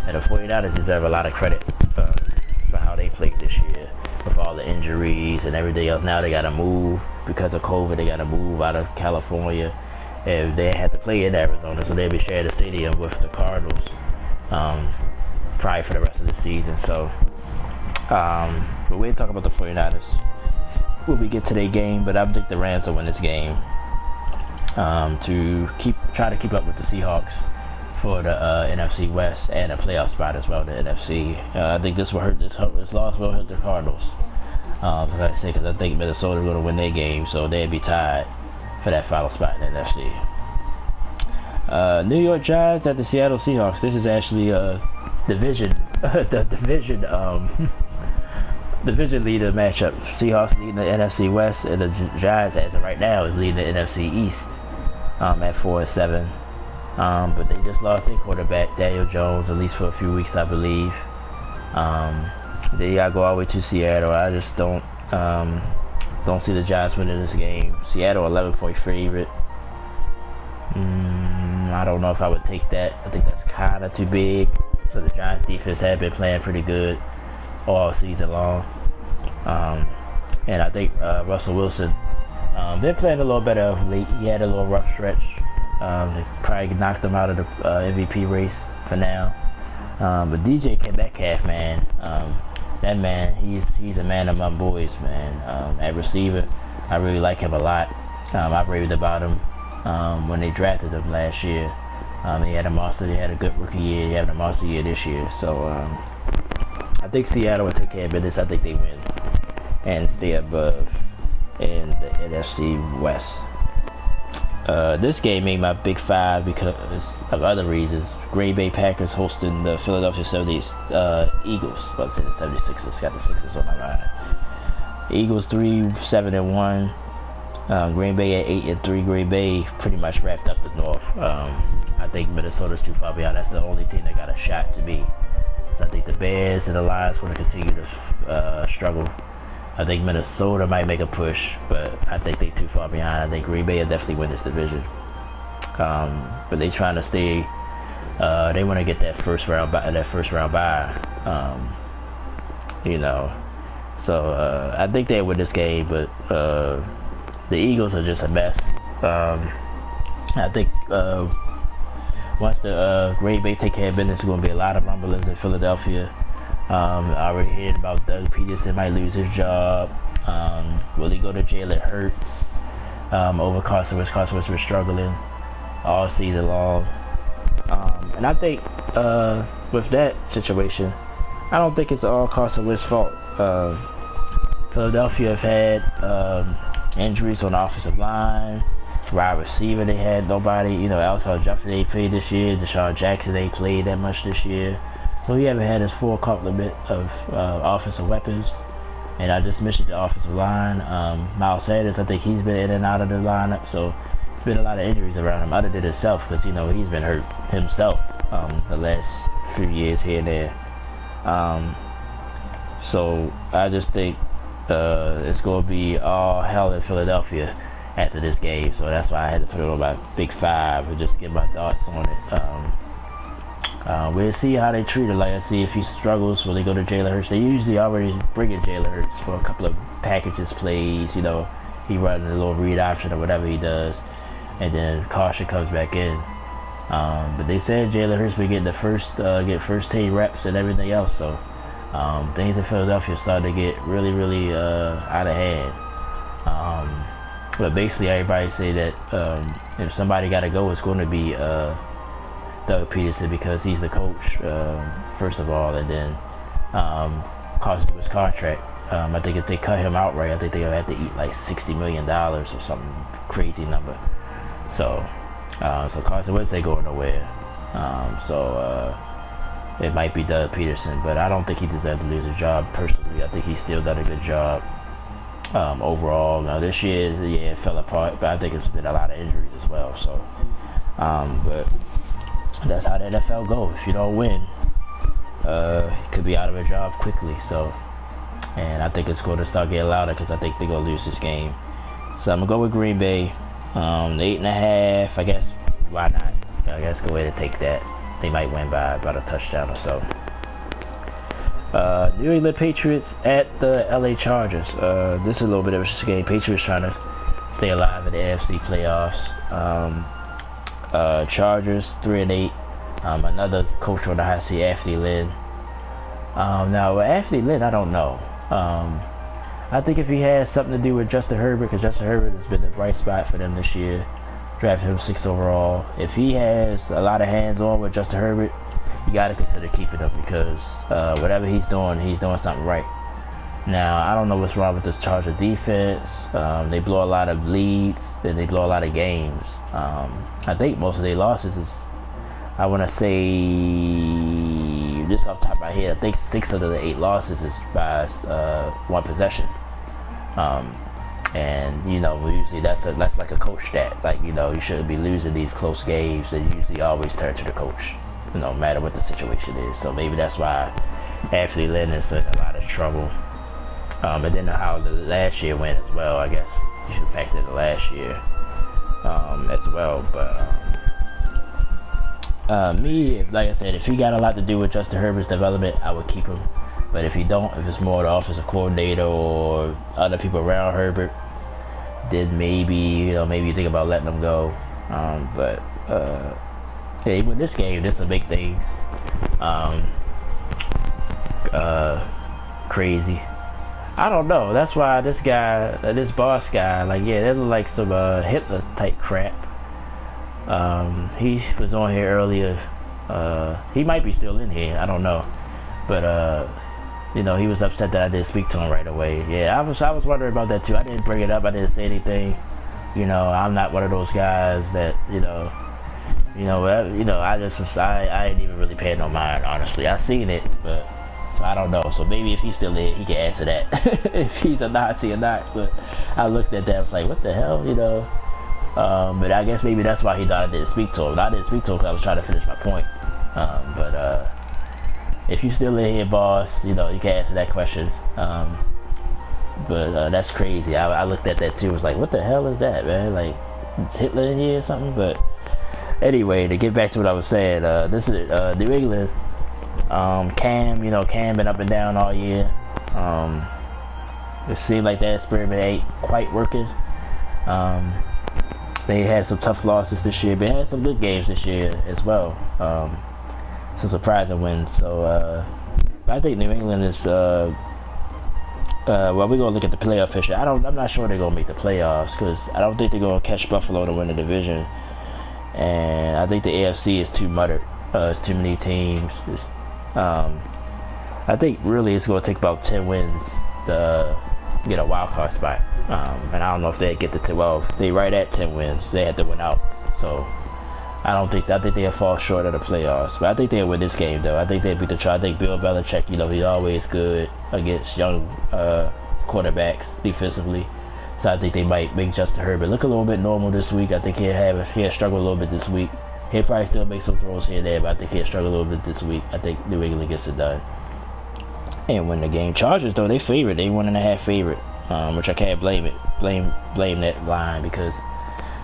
And the 49ers deserve a lot of credit for how they played this year with all the injuries and everything else. Now they got to move because of COVID. They got to move out of California, and they had to play in Arizona, so they'll be sharing the stadium with the Cardinals probably for the rest of the season. So, but we'll talk about the 49ers when we get to their game. But I think the Rams will win this game to try to keep up with the Seahawks for the NFC West and a playoff spot as well, the NFC. I think this loss will hurt the Cardinals. Like I say, because I think Minnesota is going to win their game, so they'd be tied for that final spot in the NFC. New York Giants at the Seattle Seahawks. This is actually a division division leader matchup. Seahawks leading the NFC West, and the Giants, as of right now, is leading the NFC East at 4-7. But they just lost their quarterback, Daniel Jones, at least for a few weeks, I believe. They gotta go all the way to Seattle. I just don't see the Giants winning this game. Seattle 11-point favorite. I don't know if I would take that. I think that's kind of too big. So the Giants defense had been playing pretty good all season long. And I think Russell Wilson, they're playing a little better of late. He had a little rough stretch. They probably knocked him out of the MVP race for now. But DJ Metcalf, man, that man, he's a man among boys, man. At receiver, I really like him a lot. I raved about him when they drafted him last year. He had a good rookie year. He had a monster year this year. So I think Seattle will take care of business. I think they win and stay above in the NFC West. This game made my Big Five because of other reasons. Green Bay Packers hosting the Philadelphia Eagles. I was saying the 76ers. Got the Sixers on my mind. Eagles 3-7-1. Green Bay at 8-3. Green Bay pretty much wrapped up the North. I think Minnesota's too far behind. That's the only team that got a shot to me. So I think the Bears and the Lions want to continue to struggle. I think Minnesota might make a push, but I think they're too far behind. I think Green Bay will definitely win this division. But they trying to stay. They want to get that first round bye. You know, so I think they win this game, but the Eagles are just a mess. I think once the Green Bay take care of business, there's going to be a lot of rumblings in Philadelphia. I already heard about Doug Peterson might lose his job. Will he go to jail? It hurts. Over Carson Wentz. Carson Wentz was struggling all season long. And I think with that situation, I don't think it's all Carson Wentz's fault. Philadelphia have had injuries on the offensive line. Wide receiver, they had nobody. You know, Alshon Jeffrey, they played this year. Deshaun Jackson, they played that much this year. So he haven't had his full complement of offensive weapons. And I just mentioned the offensive line. Miles Sanders, I think he's been in and out of the lineup. So it's been a lot of injuries around him, other than himself, because, you know, he's been hurt himself the last few years here and there. So I just think it's going to be all hell in Philadelphia after this game. So that's why I had to put it on my Big Five and just get my thoughts on it. We'll see how they treat it. Like, I see if he struggles, will they go to Jalen Hurts? They usually already bring in Jalen Hurts for a couple of packages plays. You know, he runs a little read option or whatever he does, and then Caution comes back in. But they said Jalen Hurts will get the first team reps and everything else. So things in Philadelphia are starting to get really, really out of hand. But basically, everybody say that if somebody got to go, it's going to be Doug Peterson, because he's the coach, first of all, and then cost of his contract. I think if they cut him outright, I think they'll have to eat like $60 million or something crazy number. So Carson Wentz ain't going nowhere. It might be Doug Peterson, but I don't think he deserves to lose his job personally. I think he's still done a good job overall. Now this year, yeah, it fell apart, but I think it's been a lot of injuries as well. So, but that's how the NFL goes. If you don't win, you could be out of a job quickly. So, and I think it's going to start getting louder, because I think they're going to lose this game. So I'm going to go with Green Bay. 8.5, I guess. Why not? I guess go ahead and take that. They might win by about a touchdown or so. New England Patriots at the LA Chargers. This is a little bit of a game. Patriots trying to stay alive in the AFC playoffs. Chargers 3-8. Another coach on the hot seat, Anthony Lynn. Now, with Anthony Lynn, I don't know. I think if he has something to do with Justin Herbert, because Justin Herbert has been the bright spot for them this year, drafted him 6th overall. If he has a lot of hands-on with Justin Herbert, you got to consider keeping him, because whatever he's doing something right. Now, I don't know what's wrong with this Charger defense. They blow a lot of leads, and they blow a lot of games. I think most of their losses is, I want to say, just off the top of my head, I think 6 of the 8 losses is by one possession. And, you know, usually that's like a coach stat. Like, you know, you shouldn't be losing these close games, and usually always turn to the coach, no matter what the situation is. So maybe that's why Anthony Lynn is in a lot of trouble. And then how the last year went as well. I guess you should factor the last year as well. But me, like I said, if he got a lot to do with Justin Herbert's development, I would keep him. But if he don't, if it's more the offensive coordinator or other people around Herbert, then maybe you think about letting him go. But yeah, with this game, this will make things crazy. I don't know. That's why this guy, this boss guy, like, yeah, that look like some Hitler type crap. He was on here earlier. He might be still in here. I don't know. But you know, he was upset that I didn't speak to him right away. Yeah, I was wondering about that too. I didn't bring it up. I didn't say anything. You know, I'm not one of those guys that I ain't even really paying no mind, honestly. I seen it, but so I don't know. So maybe if he's still in, he can answer that. If he's a Nazi or not. But I looked at that, I was like, what the hell, you know? But I guess maybe that's why he thought I didn't speak to him. And I didn't speak to him because I was trying to finish my point. But if you still in here, boss, you know, you can answer that question. But that's crazy. I looked at that too. I was like, what the hell is that, man? Like, is Hitler in here or something? But anyway, to get back to what I was saying, this is New England. Cam, Cam been up and down all year. It seemed like that experiment ain't quite working. They had some tough losses this year, but had some good games this year as well. Some surprising wins. So I think New England is. Well, we're gonna look at the playoff picture. I'm not sure they're gonna make the playoffs because I don't think they're gonna catch Buffalo to win the division. And I think the AFC is too muttered. It's too many teams. I think really it's gonna take about 10 wins to get a wild card spot. And I don't know if they get to 10. Well, they right at 10 wins. They had to win out. So I think they'll fall short of the playoffs. But I think they'll win this game though. I think they'll beat the try. I think Bill Belichick, he's always good against young quarterbacks defensively. So I think they might make Justin Herbert look a little bit normal this week. I think he'll struggle a little bit this week. He'll probably still make some throws here and there, but I think he'll struggle a little bit this week. I think New England gets it done and win the game. Chargers though, they favorite. They 1.5 favorite, which I can't blame that line because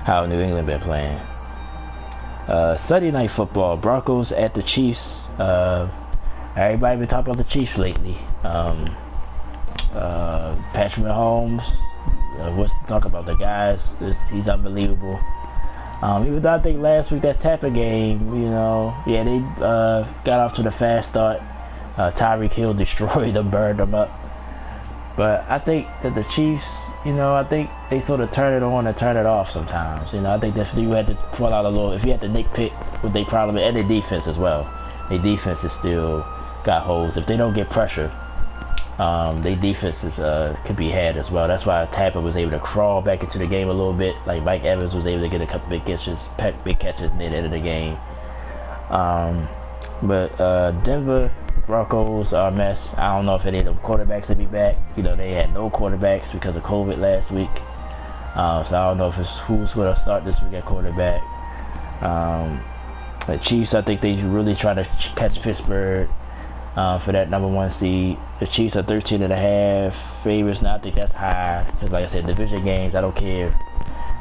how New England been playing. Sunday night football, Broncos at the Chiefs. Everybody been talking about the Chiefs lately. Patrick Mahomes, what's to talk about? The guys, he's unbelievable. Even though I think last week that Tampa game, they got off to the fast start. Tyreek Hill destroyed them, burned them up. But I think that the Chiefs, I think they sort of turn it on and turn it off sometimes. I think that you had to pull out a little, if you had to nitpick what they problem, and their defense as well. Their defense is still got holes. If they don't get pressure, their defenses could be had as well. That's why Tampa was able to crawl back into the game a little bit. Like Mike Evans was able to get a couple big catches near the end of the game. But Denver Broncos are a mess. I don't know if any of the quarterbacks will be back. They had no quarterbacks because of COVID last week. So I don't know if it's who's going to start this week at quarterback. The Chiefs, I think they really try to catch Pittsburgh for that number 1 seed. The Chiefs are 13.5 favorites. Now I think that's high because, like I said, division games, I don't care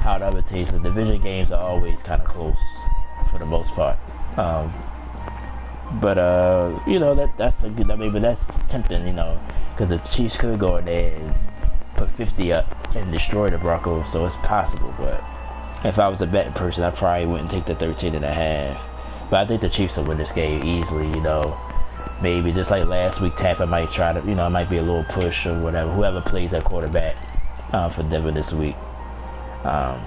how the other teams. The division games are always kind of close for the most part. But that's a good. But that's tempting, because the Chiefs could go in there and put 50 up and destroy the Broncos. So it's possible. But if I was a betting person, I probably wouldn't take the 13.5. But I think the Chiefs will win this game easily. Maybe just like last week, Tampa might try to. It might be a little push or whatever. Whoever plays at quarterback for Denver this week. But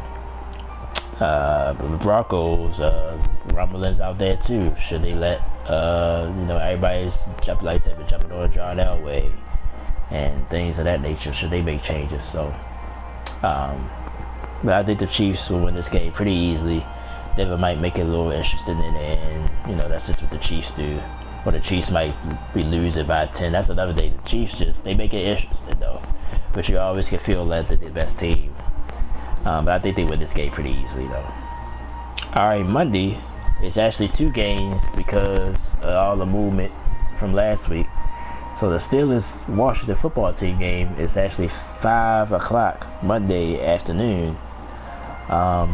the Broncos, rumblings out there too. Should they let everybody's jumping on John Elway and things of that nature? Should they make changes? So, but I think the Chiefs will win this game pretty easily. Denver might make it a little interesting in it, and that's just what the Chiefs do. Or the Chiefs might be losing by 10. That's another day. The Chiefs they make it interesting though, but you always can feel that they're the best team. But I think they win this game pretty easily, though. All right, Monday, it's actually 2 games because of all the movement from last week. So the Steelers-Washington football team game is actually 5 o'clock Monday afternoon. I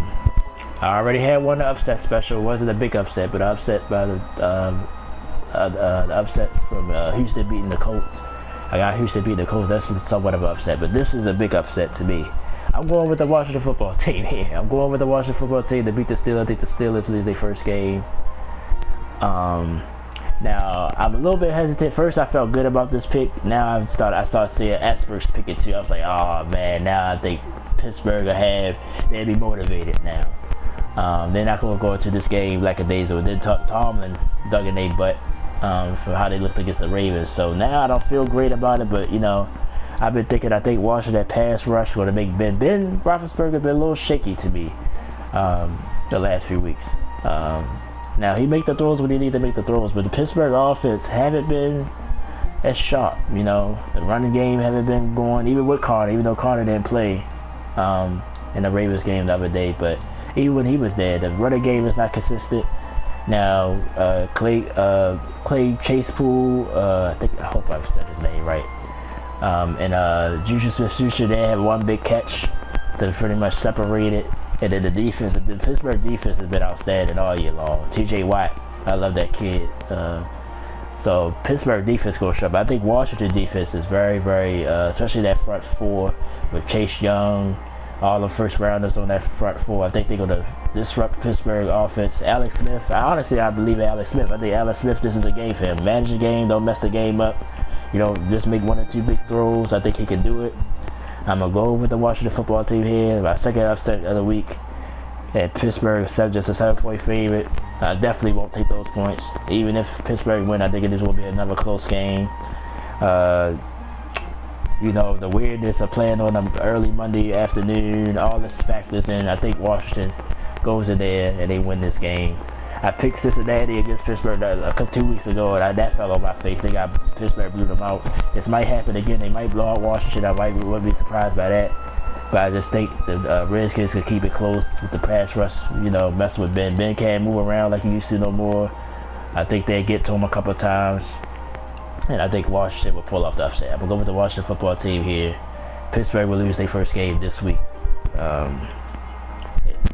already had one upset special. It wasn't a big upset, but upset by the upset from Houston beating the Colts. I got Houston beating the Colts. That's somewhat of an upset, but this is a big upset to me. I'm going with the Washington football team here. I'm going with the Washington football team to beat the Steelers. I think the Steelers lose their first game. Now, I'm a little bit hesitant. First, I felt good about this pick. Now, I started seeing experts pick it too. I was like, oh, man, now I think Pittsburgh they'll be motivated now. They're not going to go into this game like a days ago. Then Tomlin dug in their butt for how they looked against the Ravens. So now I don't feel great about it, but, I've been thinking, I think Washington pass rush going to make Ben Roethlisberger been a little shaky to me the last few weeks. Now, he make the throws when he need to make the throws, but the Pittsburgh offense haven't been as sharp. The running game haven't been going, even with Carter, even though Carter didn't play in the Ravens game the other day. But even when he was there, the running game is not consistent. Now, Clay Chase Pool, I hope I've said his name right. And Juju Smith-Schuster, they had one big catch that pretty much separated. And then the Pittsburgh defense has been outstanding all year long. T.J. Watt, I love that kid. So Pittsburgh defense goes up. I think Washington defense is very, very, especially that front four with Chase Young, all the first rounders on that front four. I think they're going to disrupt Pittsburgh offense. Alex Smith, I believe in Alex Smith. I think Alex Smith, this is a game for him. Manage the game, don't mess the game up. Just make 1 or 2 big throws. I think he can do it. I'm going to go with the Washington football team here. My second upset of the week. At Pittsburgh, just a 7-point favorite. I definitely won't take those points. Even if Pittsburgh win, I think it will be another close game. The weirdness of playing on an early Monday afternoon, all this factors in. I think Washington goes in there and they win this game. I picked Cincinnati against Pittsburgh 2 weeks ago, and that fell on my face. Pittsburgh blew them out. This might happen again. They might blow out Washington. I wouldn't be surprised by that. But I just think the Redskins could keep it close with the pass rush, messing with Ben. Ben can't move around like he used to no more. I think they get to him a couple of times. And I think Washington will pull off the upset. I'm going to go with the Washington football team here. Pittsburgh will lose their first game this week.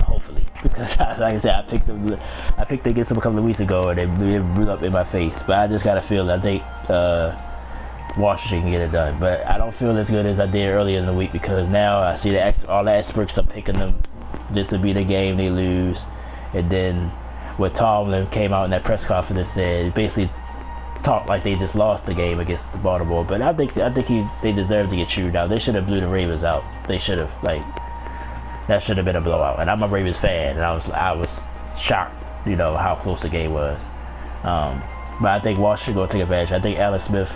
Hopefully. Because, like I said, I picked them against them a couple of weeks ago, and they blew up in my face. But I just got a feeling. I think Washington can get it done, but I don't feel as good as I did earlier in the week because now I see all the experts are picking them. This will be the game they lose, and then what Tomlin came out in that press conference said basically talked like they just lost the game against Baltimore. But I think they deserve to get chewed out. They should have blew the Ravens out. They should have that should have been a blowout. And I'm a Ravens fan, and I was shocked, how close the game was. But I think Washington gonna take advantage. I think Alex Smith.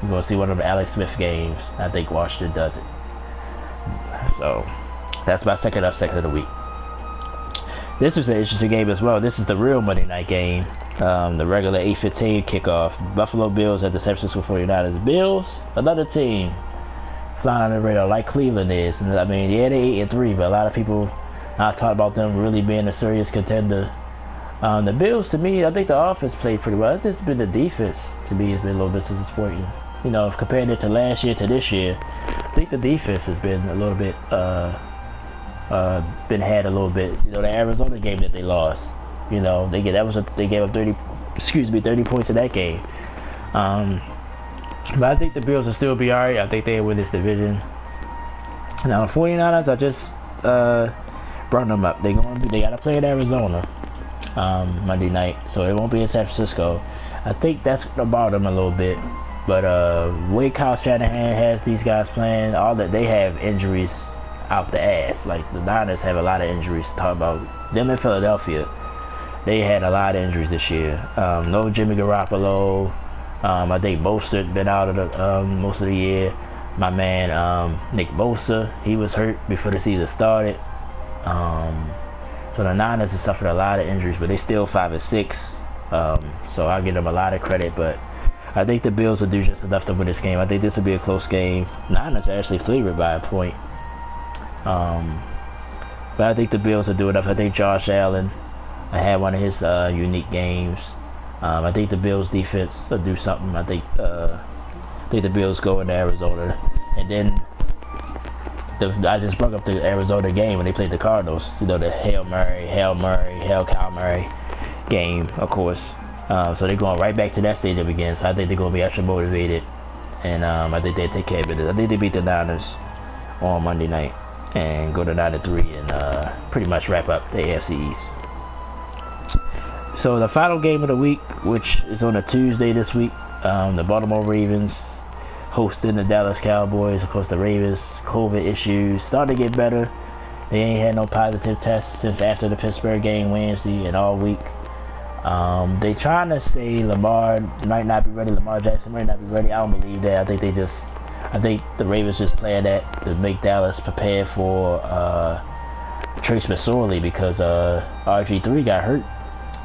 You're going to see one of the Alex Smith games. I think Washington does it. So, that's my second upset of the week. This was an interesting game as well. This is the real Monday night game. The regular 8:15 kickoff. Buffalo Bills at the San Francisco 49ers. Bills, another team flying on the radar like Cleveland is. And they're 8-3, but a lot of people talk about them really being a serious contender. The Bills, to me, I think the offense played pretty well. It's just been the defense, to me, has been a little bit disappointing. Comparing it to last year to this year, I think the defense has been a little bit, had a little bit. The Arizona game that they lost, they gave up 30 points in that game. But I think the Bills will still be alright. I think they'll win this division. Now the 49ers, I just brought them up. They got to play in Arizona Monday night, so it won't be in San Francisco. I think that's going to bother them a little bit. But way Kyle Shanahan has these guys playing, all that they have injuries out the ass. Like the Niners have a lot of injuries. Talk about them in Philadelphia. They had a lot of injuries this year. No Jimmy Garoppolo. I think Bosa been out of the most of the year. My man Nick Bosa, he was hurt before the season started. So the Niners have suffered a lot of injuries, but they still 5-6. So I'll give them a lot of credit, but I think the Bills will do just enough to win this game. I think this will be a close game. Niners are actually favored by a point. But I think the Bills will do enough. I think Josh Allen had one of his unique games. I think the Bills defense will do something. I think the Bills go into Arizona. And then I just brought up the Arizona game when they played the Cardinals. The Hail Kyle Murray game, of course. So they're going right back to that stadium again. So I think they're going to be extra motivated. And I think they'll take care of it. I think they beat the Niners on Monday night and go to 9-3 and pretty much wrap up the AFC East. So the final game of the week, which is on a Tuesday this week, the Baltimore Ravens hosting the Dallas Cowboys. Of course, the Ravens COVID issues starting to get better. They ain't had no positive tests since after the Pittsburgh game Wednesday and all week. They trying to say Lamar might not be ready. Lamar Jackson might not be ready. I don't believe that. I think the Ravens just playing that to make Dallas prepare for Trace McSorley because RG3 got hurt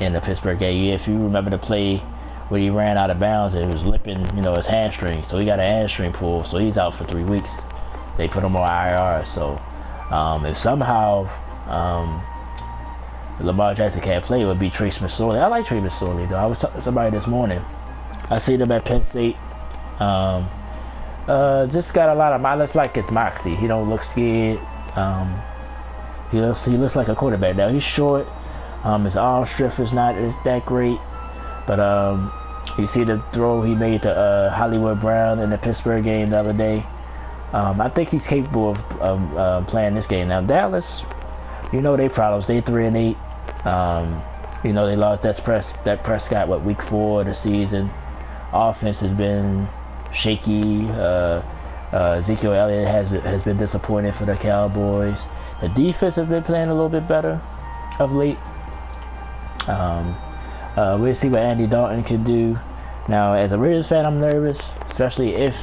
in the Pittsburgh game. If you remember the play where he ran out of bounds and was lipping, his hamstring. So he got a hamstring pull. So he's out for 3 weeks. They put him on IR. So if somehow Lamar Jackson can't play, it would be Trace McSorley. I like Trace McSorley though. I was talking to somebody this morning. I seen him at Penn State. Just got a lot of mileage, like his moxie. He don't look scared. He looks like a quarterback. Now he's short. His arm strength is not that great, but you see the throw he made to Hollywood Brown in the Pittsburgh game the other day. I think he's capable of playing this game. Now Dallas, you know they problems. They 3-8. You know they lost that Prescott week 4 of the season. Offense has been shaky. Ezekiel Elliott has been disappointing for the Cowboys. The defense has been playing a little bit better of late. We'll see what Andy Dalton can do. Now, as a Raiders fan, I'm nervous, especially if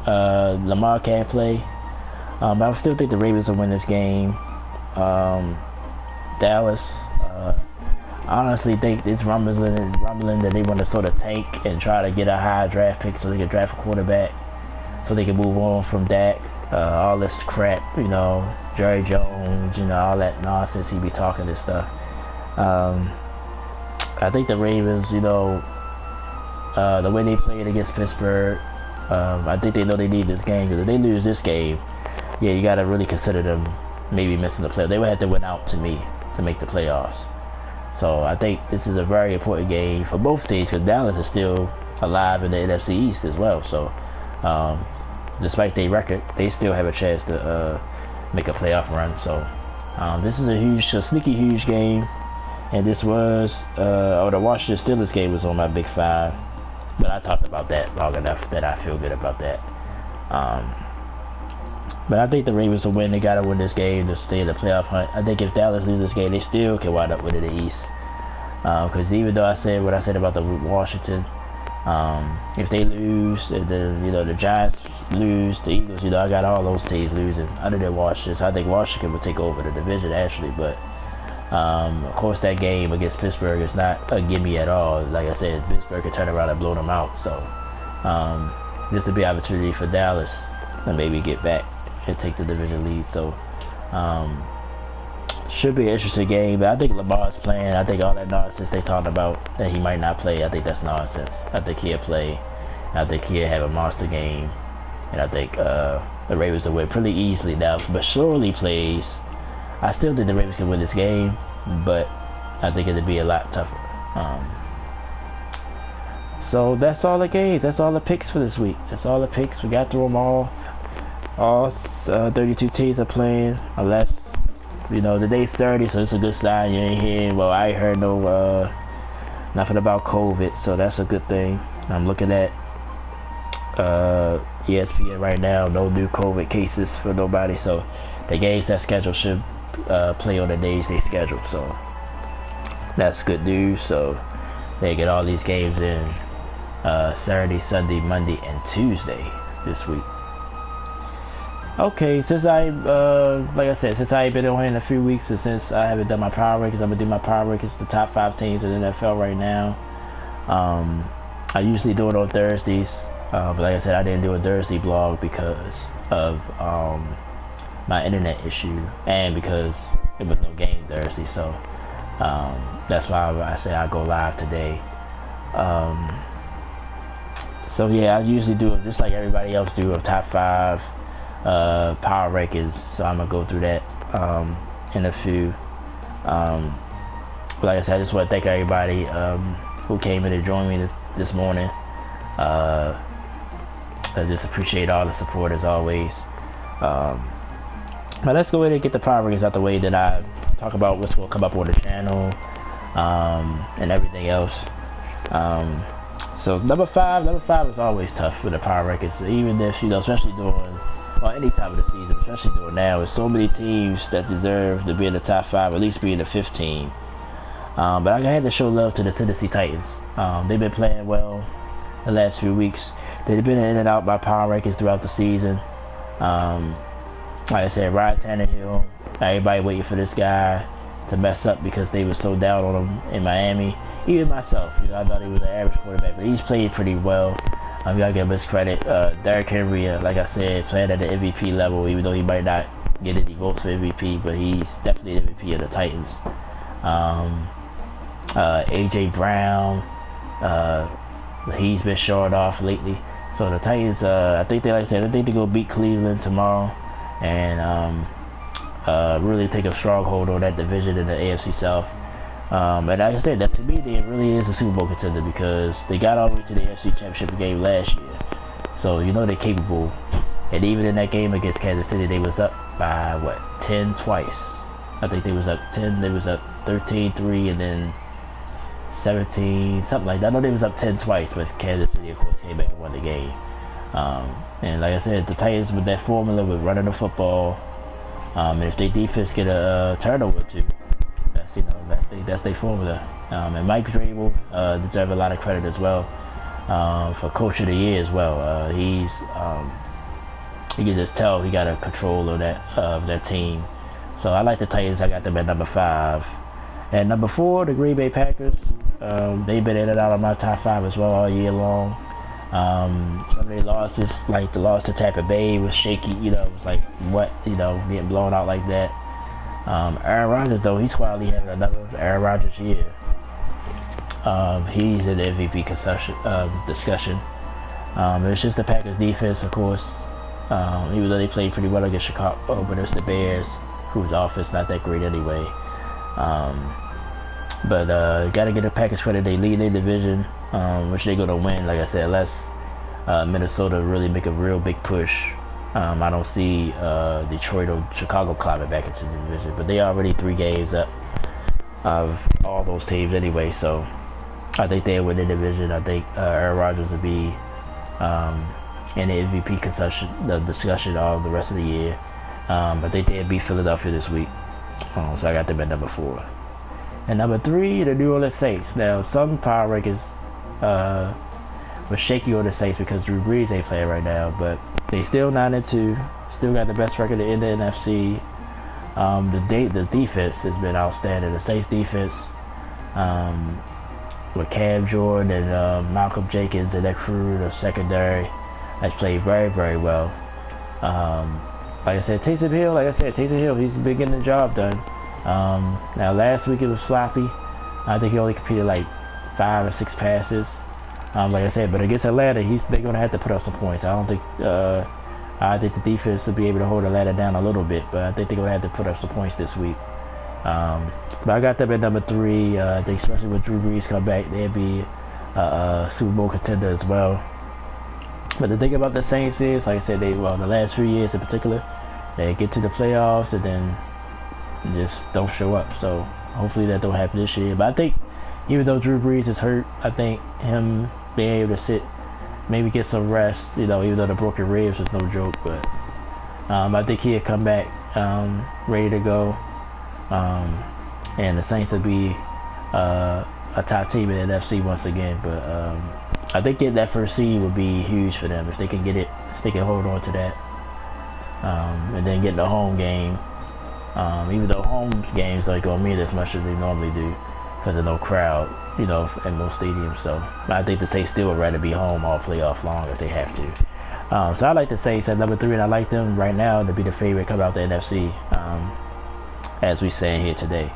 Lamar can't play. I still think the Ravens will win this game. Dallas, honestly think it's rumbling that they want to sort of tank and try to get a high draft pick so they can draft a quarterback so they can move on from Dak. All this crap, you know, Jerry Jones, you know, all that nonsense he be talking and stuff. I think the Ravens, you know, the way they played against Pittsburgh, I think they know they need this game, because if they lose this game, yeah, you got to really consider them maybe missing the playoffs. They would have to win out to me to make the playoffs. So I think this is a very important game for both teams, because Dallas is still alive in the NFC East as well. So despite their record, they still have a chance to make a playoff run. So this is a sneaky huge game. And this was, the Washington Steelers game was on my Big Five. But I talked about that long enough that I feel good about that. But I think the Ravens will win. They got to win this game to stay in the playoff hunt. I think if Dallas loses this game, they still can wind up winning the East. Because even though I said what I said about the Washington, if they lose, if the Giants lose, the Eagles, I got all those teams losing other than Washington. So I think Washington will take over the division actually. But of course, that game against Pittsburgh is not a gimme at all. Like I said, Pittsburgh could turn around and blow them out. So this will be an opportunity for Dallas to maybe get back and take the division lead. So should be an interesting game. But I think Lamar's playing. I think all that nonsense they talked about that he might not play, I think that's nonsense. I think he'll play. I think he'll have a monster game. And I think the Ravens will win pretty easily now. But surely plays. I still think the Ravens can win this game, but I think it'll be a lot tougher. So that's all the games. That's all the picks for this week. That's all the picks. We got through them all. All 32 teams are playing, unless, the day's 30, so it's a good sign. You ain't hearing, well, I ain't heard nothing about COVID, so that's a good thing. I'm looking at ESPN right now, no new COVID cases for nobody, so the games that scheduled should play on the days they scheduled, so that's good news. So they get all these games in Saturday, Sunday, Monday, and Tuesday this week. Okay, since like I said, since I ain't been on here in a few weeks, and since I haven't done my power rankings, I'm gonna do my power rankings, the top 5 teams in the NFL right now. I usually do it on Thursdays, but like I said, I didn't do a Thursday blog because of my internet issue, and because there was no game Thursday, so that's why I said I'll go live today. So yeah, I usually do it just like everybody else do, a top 5 power rankings, so I'm gonna go through that in a few. But like I said, I just want to thank everybody who came in and joined me this morning. I just appreciate all the support as always. But let's go ahead and get the power rankings out the way, then I talk about what's going to come up on the channel and everything else. So number five is always tough for the power rankings, even if, especially during any time of the season, especially doing now, there's so many teams that deserve to be in the top 5, at least be in the 15. But I had to show love to the Tennessee Titans. They've been playing well the last few weeks. They've been in and out by power rankings throughout the season. Like I said, Ryan Tannehill, everybody waiting for this guy to mess up because they were so down on him in Miami. Even myself, I thought he was an average quarterback, but he's played pretty well. You gotta give him his credit. Derrick Henry, like I said, playing at the MVP level, even though he might not get any votes for MVP, but he's definitely the MVP of the Titans. AJ Brown, he's been showing off lately. So the Titans, I think they, like I said, I think they go beat Cleveland tomorrow, and really take a stronghold on that division in the AFC South. And like I said, that to me, it really is a Super Bowl contender because they got all the way to the AFC Championship game last year. So you know they're capable. And even in that game against Kansas City, they was up by, 10 twice. I think they was up 10, they was up 13-3, and then 17, something like that. I know they was up 10 twice, but Kansas City, of course, came back and won the game. And like I said, the Titans with that formula with running the football, and if their defense get a turnover too, that's their formula. And Mike Vrabel deserves a lot of credit as well for Coach of the Year as well. You can just tell he got a control of that team. So I like the Titans. I got them at number 5. At number 4, the Green Bay Packers. They've been in and out of my top 5 as well all year long. Some of their losses, like the loss to Tampa Bay, was shaky. It was like, what, getting blown out like that. Aaron Rodgers, though, he's quietly having another Aaron Rodgers year. He's in the MVP discussion. It's just the Packers defense, of course. Even though they played pretty well against Chicago, but it's the Bears, whose offense not that great anyway. But got to get the Packers credit. They lead their division, which they're going to win. Like I said, unless Minnesota really make a real big push. I don't see Detroit or Chicago climbing back into the division. But they already 3 games up of all those teams anyway. So I think they'll win the division. I think Aaron Rodgers will be in the MVP discussion all the rest of the year. I think they'll beat Philadelphia this week. So I got them at number 4. And number 3, the New Orleans Saints. Now, some power rankings was shaky on the Saints because Drew Brees ain't playing right now, but they still 9-2. Still got the best record in the NFC. The defense has been outstanding. The Saints defense, with Cam Jordan and Malcolm Jenkins and that crew, the secondary, has played very, very well. Like I said, Taysom Hill, he's been getting the job done. Now last week it was sloppy. I think he only completed like 5 or 6 passes. Like I said, but against Atlanta, they're gonna have to put up some points. I think the defense will be able to hold Atlanta down a little bit, but I think they're gonna have to put up some points this week. But I got them at number 3. I think especially when Drew Brees come back, they'll be a Super Bowl contender as well. But the thing about the Saints is, like I said, the last few years in particular, they get to the playoffs and then just don't show up. So hopefully that don't happen this year. But I think even though Drew Brees is hurt, I think him being able to sit, maybe get some rest, even though the broken ribs was no joke, but I think he'll come back ready to go. And the Saints will be a top team in the NFC once again. But I think that first seed would be huge for them if they can get it, if they can hold on to that. And then get the home game. Even though home games don't go mean as much as they normally do because of no crowd, in most stadiums. So I think the Saints still would rather be home all playoff long if they have to. So I like the Saints at number 3, and I like them right now to be the favorite come out the NFC, as we stand here today.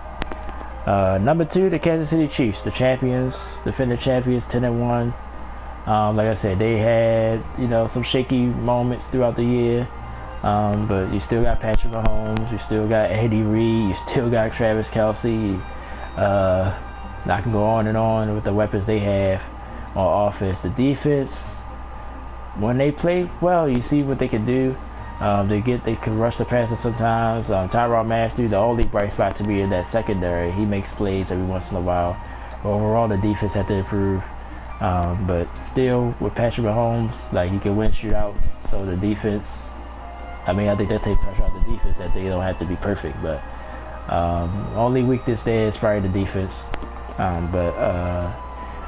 Number 2, the Kansas City Chiefs, the champions, defending champions, 10-1. Like I said, they had some shaky moments throughout the year. But you still got Patrick Mahomes, you still got Andy Reid, you still got Travis Kelce. I can go on and on with the weapons they have on offense. The defense, when they play well, you see what they can do. They can rush the passer sometimes. Tyrann Mathieu, the only bright spot to me in that secondary. He makes plays every once in a while. But overall, the defense had to improve. But still, with Patrick Mahomes, he can win shootouts. So the defense, I think that takes pressure off the defense that they don't have to be perfect. But only weakness there is probably the defense. But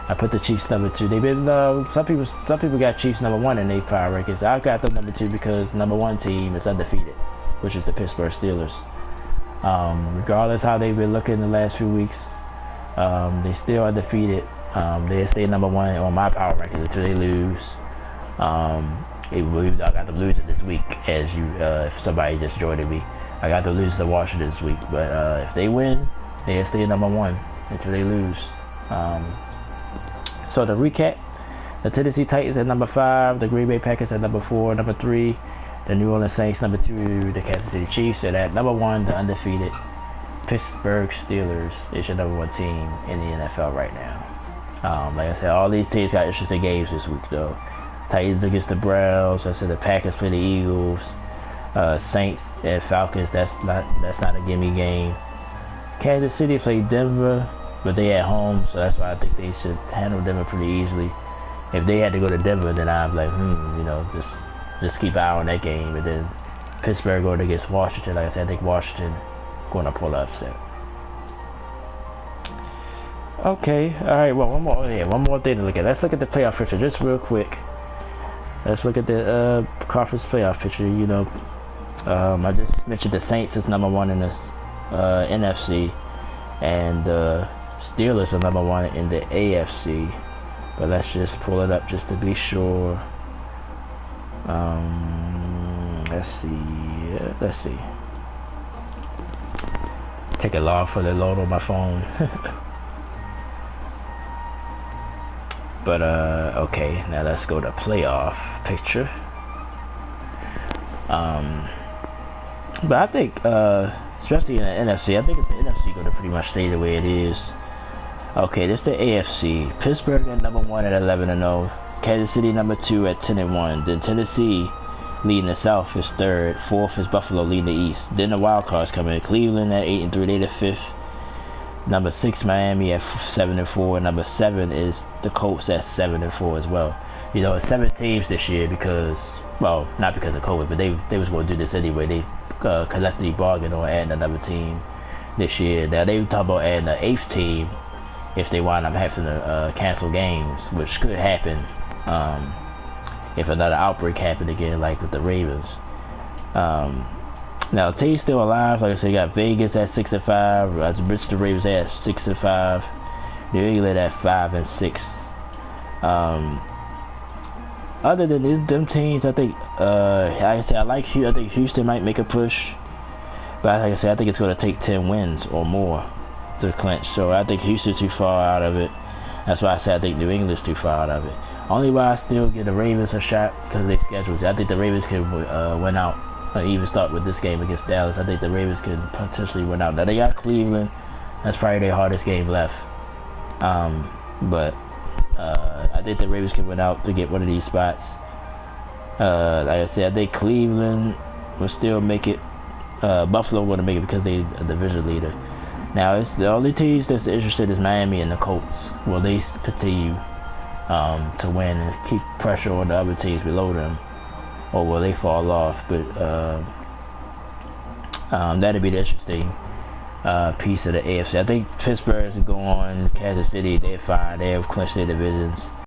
I put the Chiefs number 2. They've been some people got Chiefs number 1 in their power rankings. I got them number 2 because number 1 team is undefeated, which is the Pittsburgh Steelers. Regardless how they've been looking the last few weeks, they still undefeated. They stay number 1 on my power rankings until they lose. I got them losing this week, as if somebody just joined me. I got them losing to Washington this week, but if they win, they stay number 1 until they lose. So to recap, The Tennessee Titans at number 5, the Green Bay Packers at number 4, number 3, the New Orleans Saints, number 2, the Kansas City Chiefs, and at number 1, the undefeated Pittsburgh Steelers is your number 1 team in the NFL right now. Like I said, all these teams got interesting games this week, though. Titans against the Browns. I said the Packers play the Eagles. Saints and Falcons. That's not a gimme game. Kansas City played Denver, but they at home, so that's why I think they should handle Denver pretty easily. If they had to go to Denver, then I'd be like, just keep an eye on that game. And then Pittsburgh going against Washington. Like I said, I think Washington going to pull upset. Okay, all right. Well, one more thing to look at. Let's look at the playoff picture just real quick. Let's look at the conference playoff picture. I just mentioned the Saints is number 1 in the NFC, and the Steelers are number 1 in the AFC. But let's just pull it up just to be sure. Let's see. Take a long for the load on my phone. But okay, now let's go to playoff picture. But I think especially in the NFC, I think it's the NFC going to pretty much stay the way it is. Okay, this is the AFC. Pittsburgh at number 1 at 11-0. Kansas City number 2 at 10-1. Then Tennessee leading the South is 3rd. 4th is Buffalo leading the East. Then the wild cards come in. Cleveland at 8-3. They the 5th. Number 6 Miami at 7-4. Number 7 is the Colts at 7-4 as well. It's 7 teams this year because, well, not because of COVID, but they was going to do this anyway. They collectively bargained on adding another team this year. Now they talk about adding an 8th team if they wind up having to cancel games, which could happen if another outbreak happened again, like with the Ravens. Now, team's still alive. Like I said, you got Vegas at 6-5. I mentioned the Ravens at 6-5. New England at 5-6. Other than them teams, I think, like I said, I think Houston might make a push. But like I said, I think it's going to take 10 wins or more to clinch. So I think Houston's too far out of it. That's why I said I think New England's too far out of it. Only why I still give the Ravens a shot because of their schedules. I think the Ravens can win out. Even start with this game against Dallas. I think the Ravens can potentially win out. Now they got Cleveland. That's probably their hardest game left. But I think the Ravens can win out to get one of these spots. Like I said, I think Cleveland will still make it. Buffalo will make it because they're a division leader. Now it's the only teams that's interested is Miami and the Colts. Will they continue to win and keep pressure on the other teams below them? Or will they fall off? But that'd be the interesting piece of the AFC. I think Pittsburgh is going. Kansas City, they're fine. They have clinched their divisions.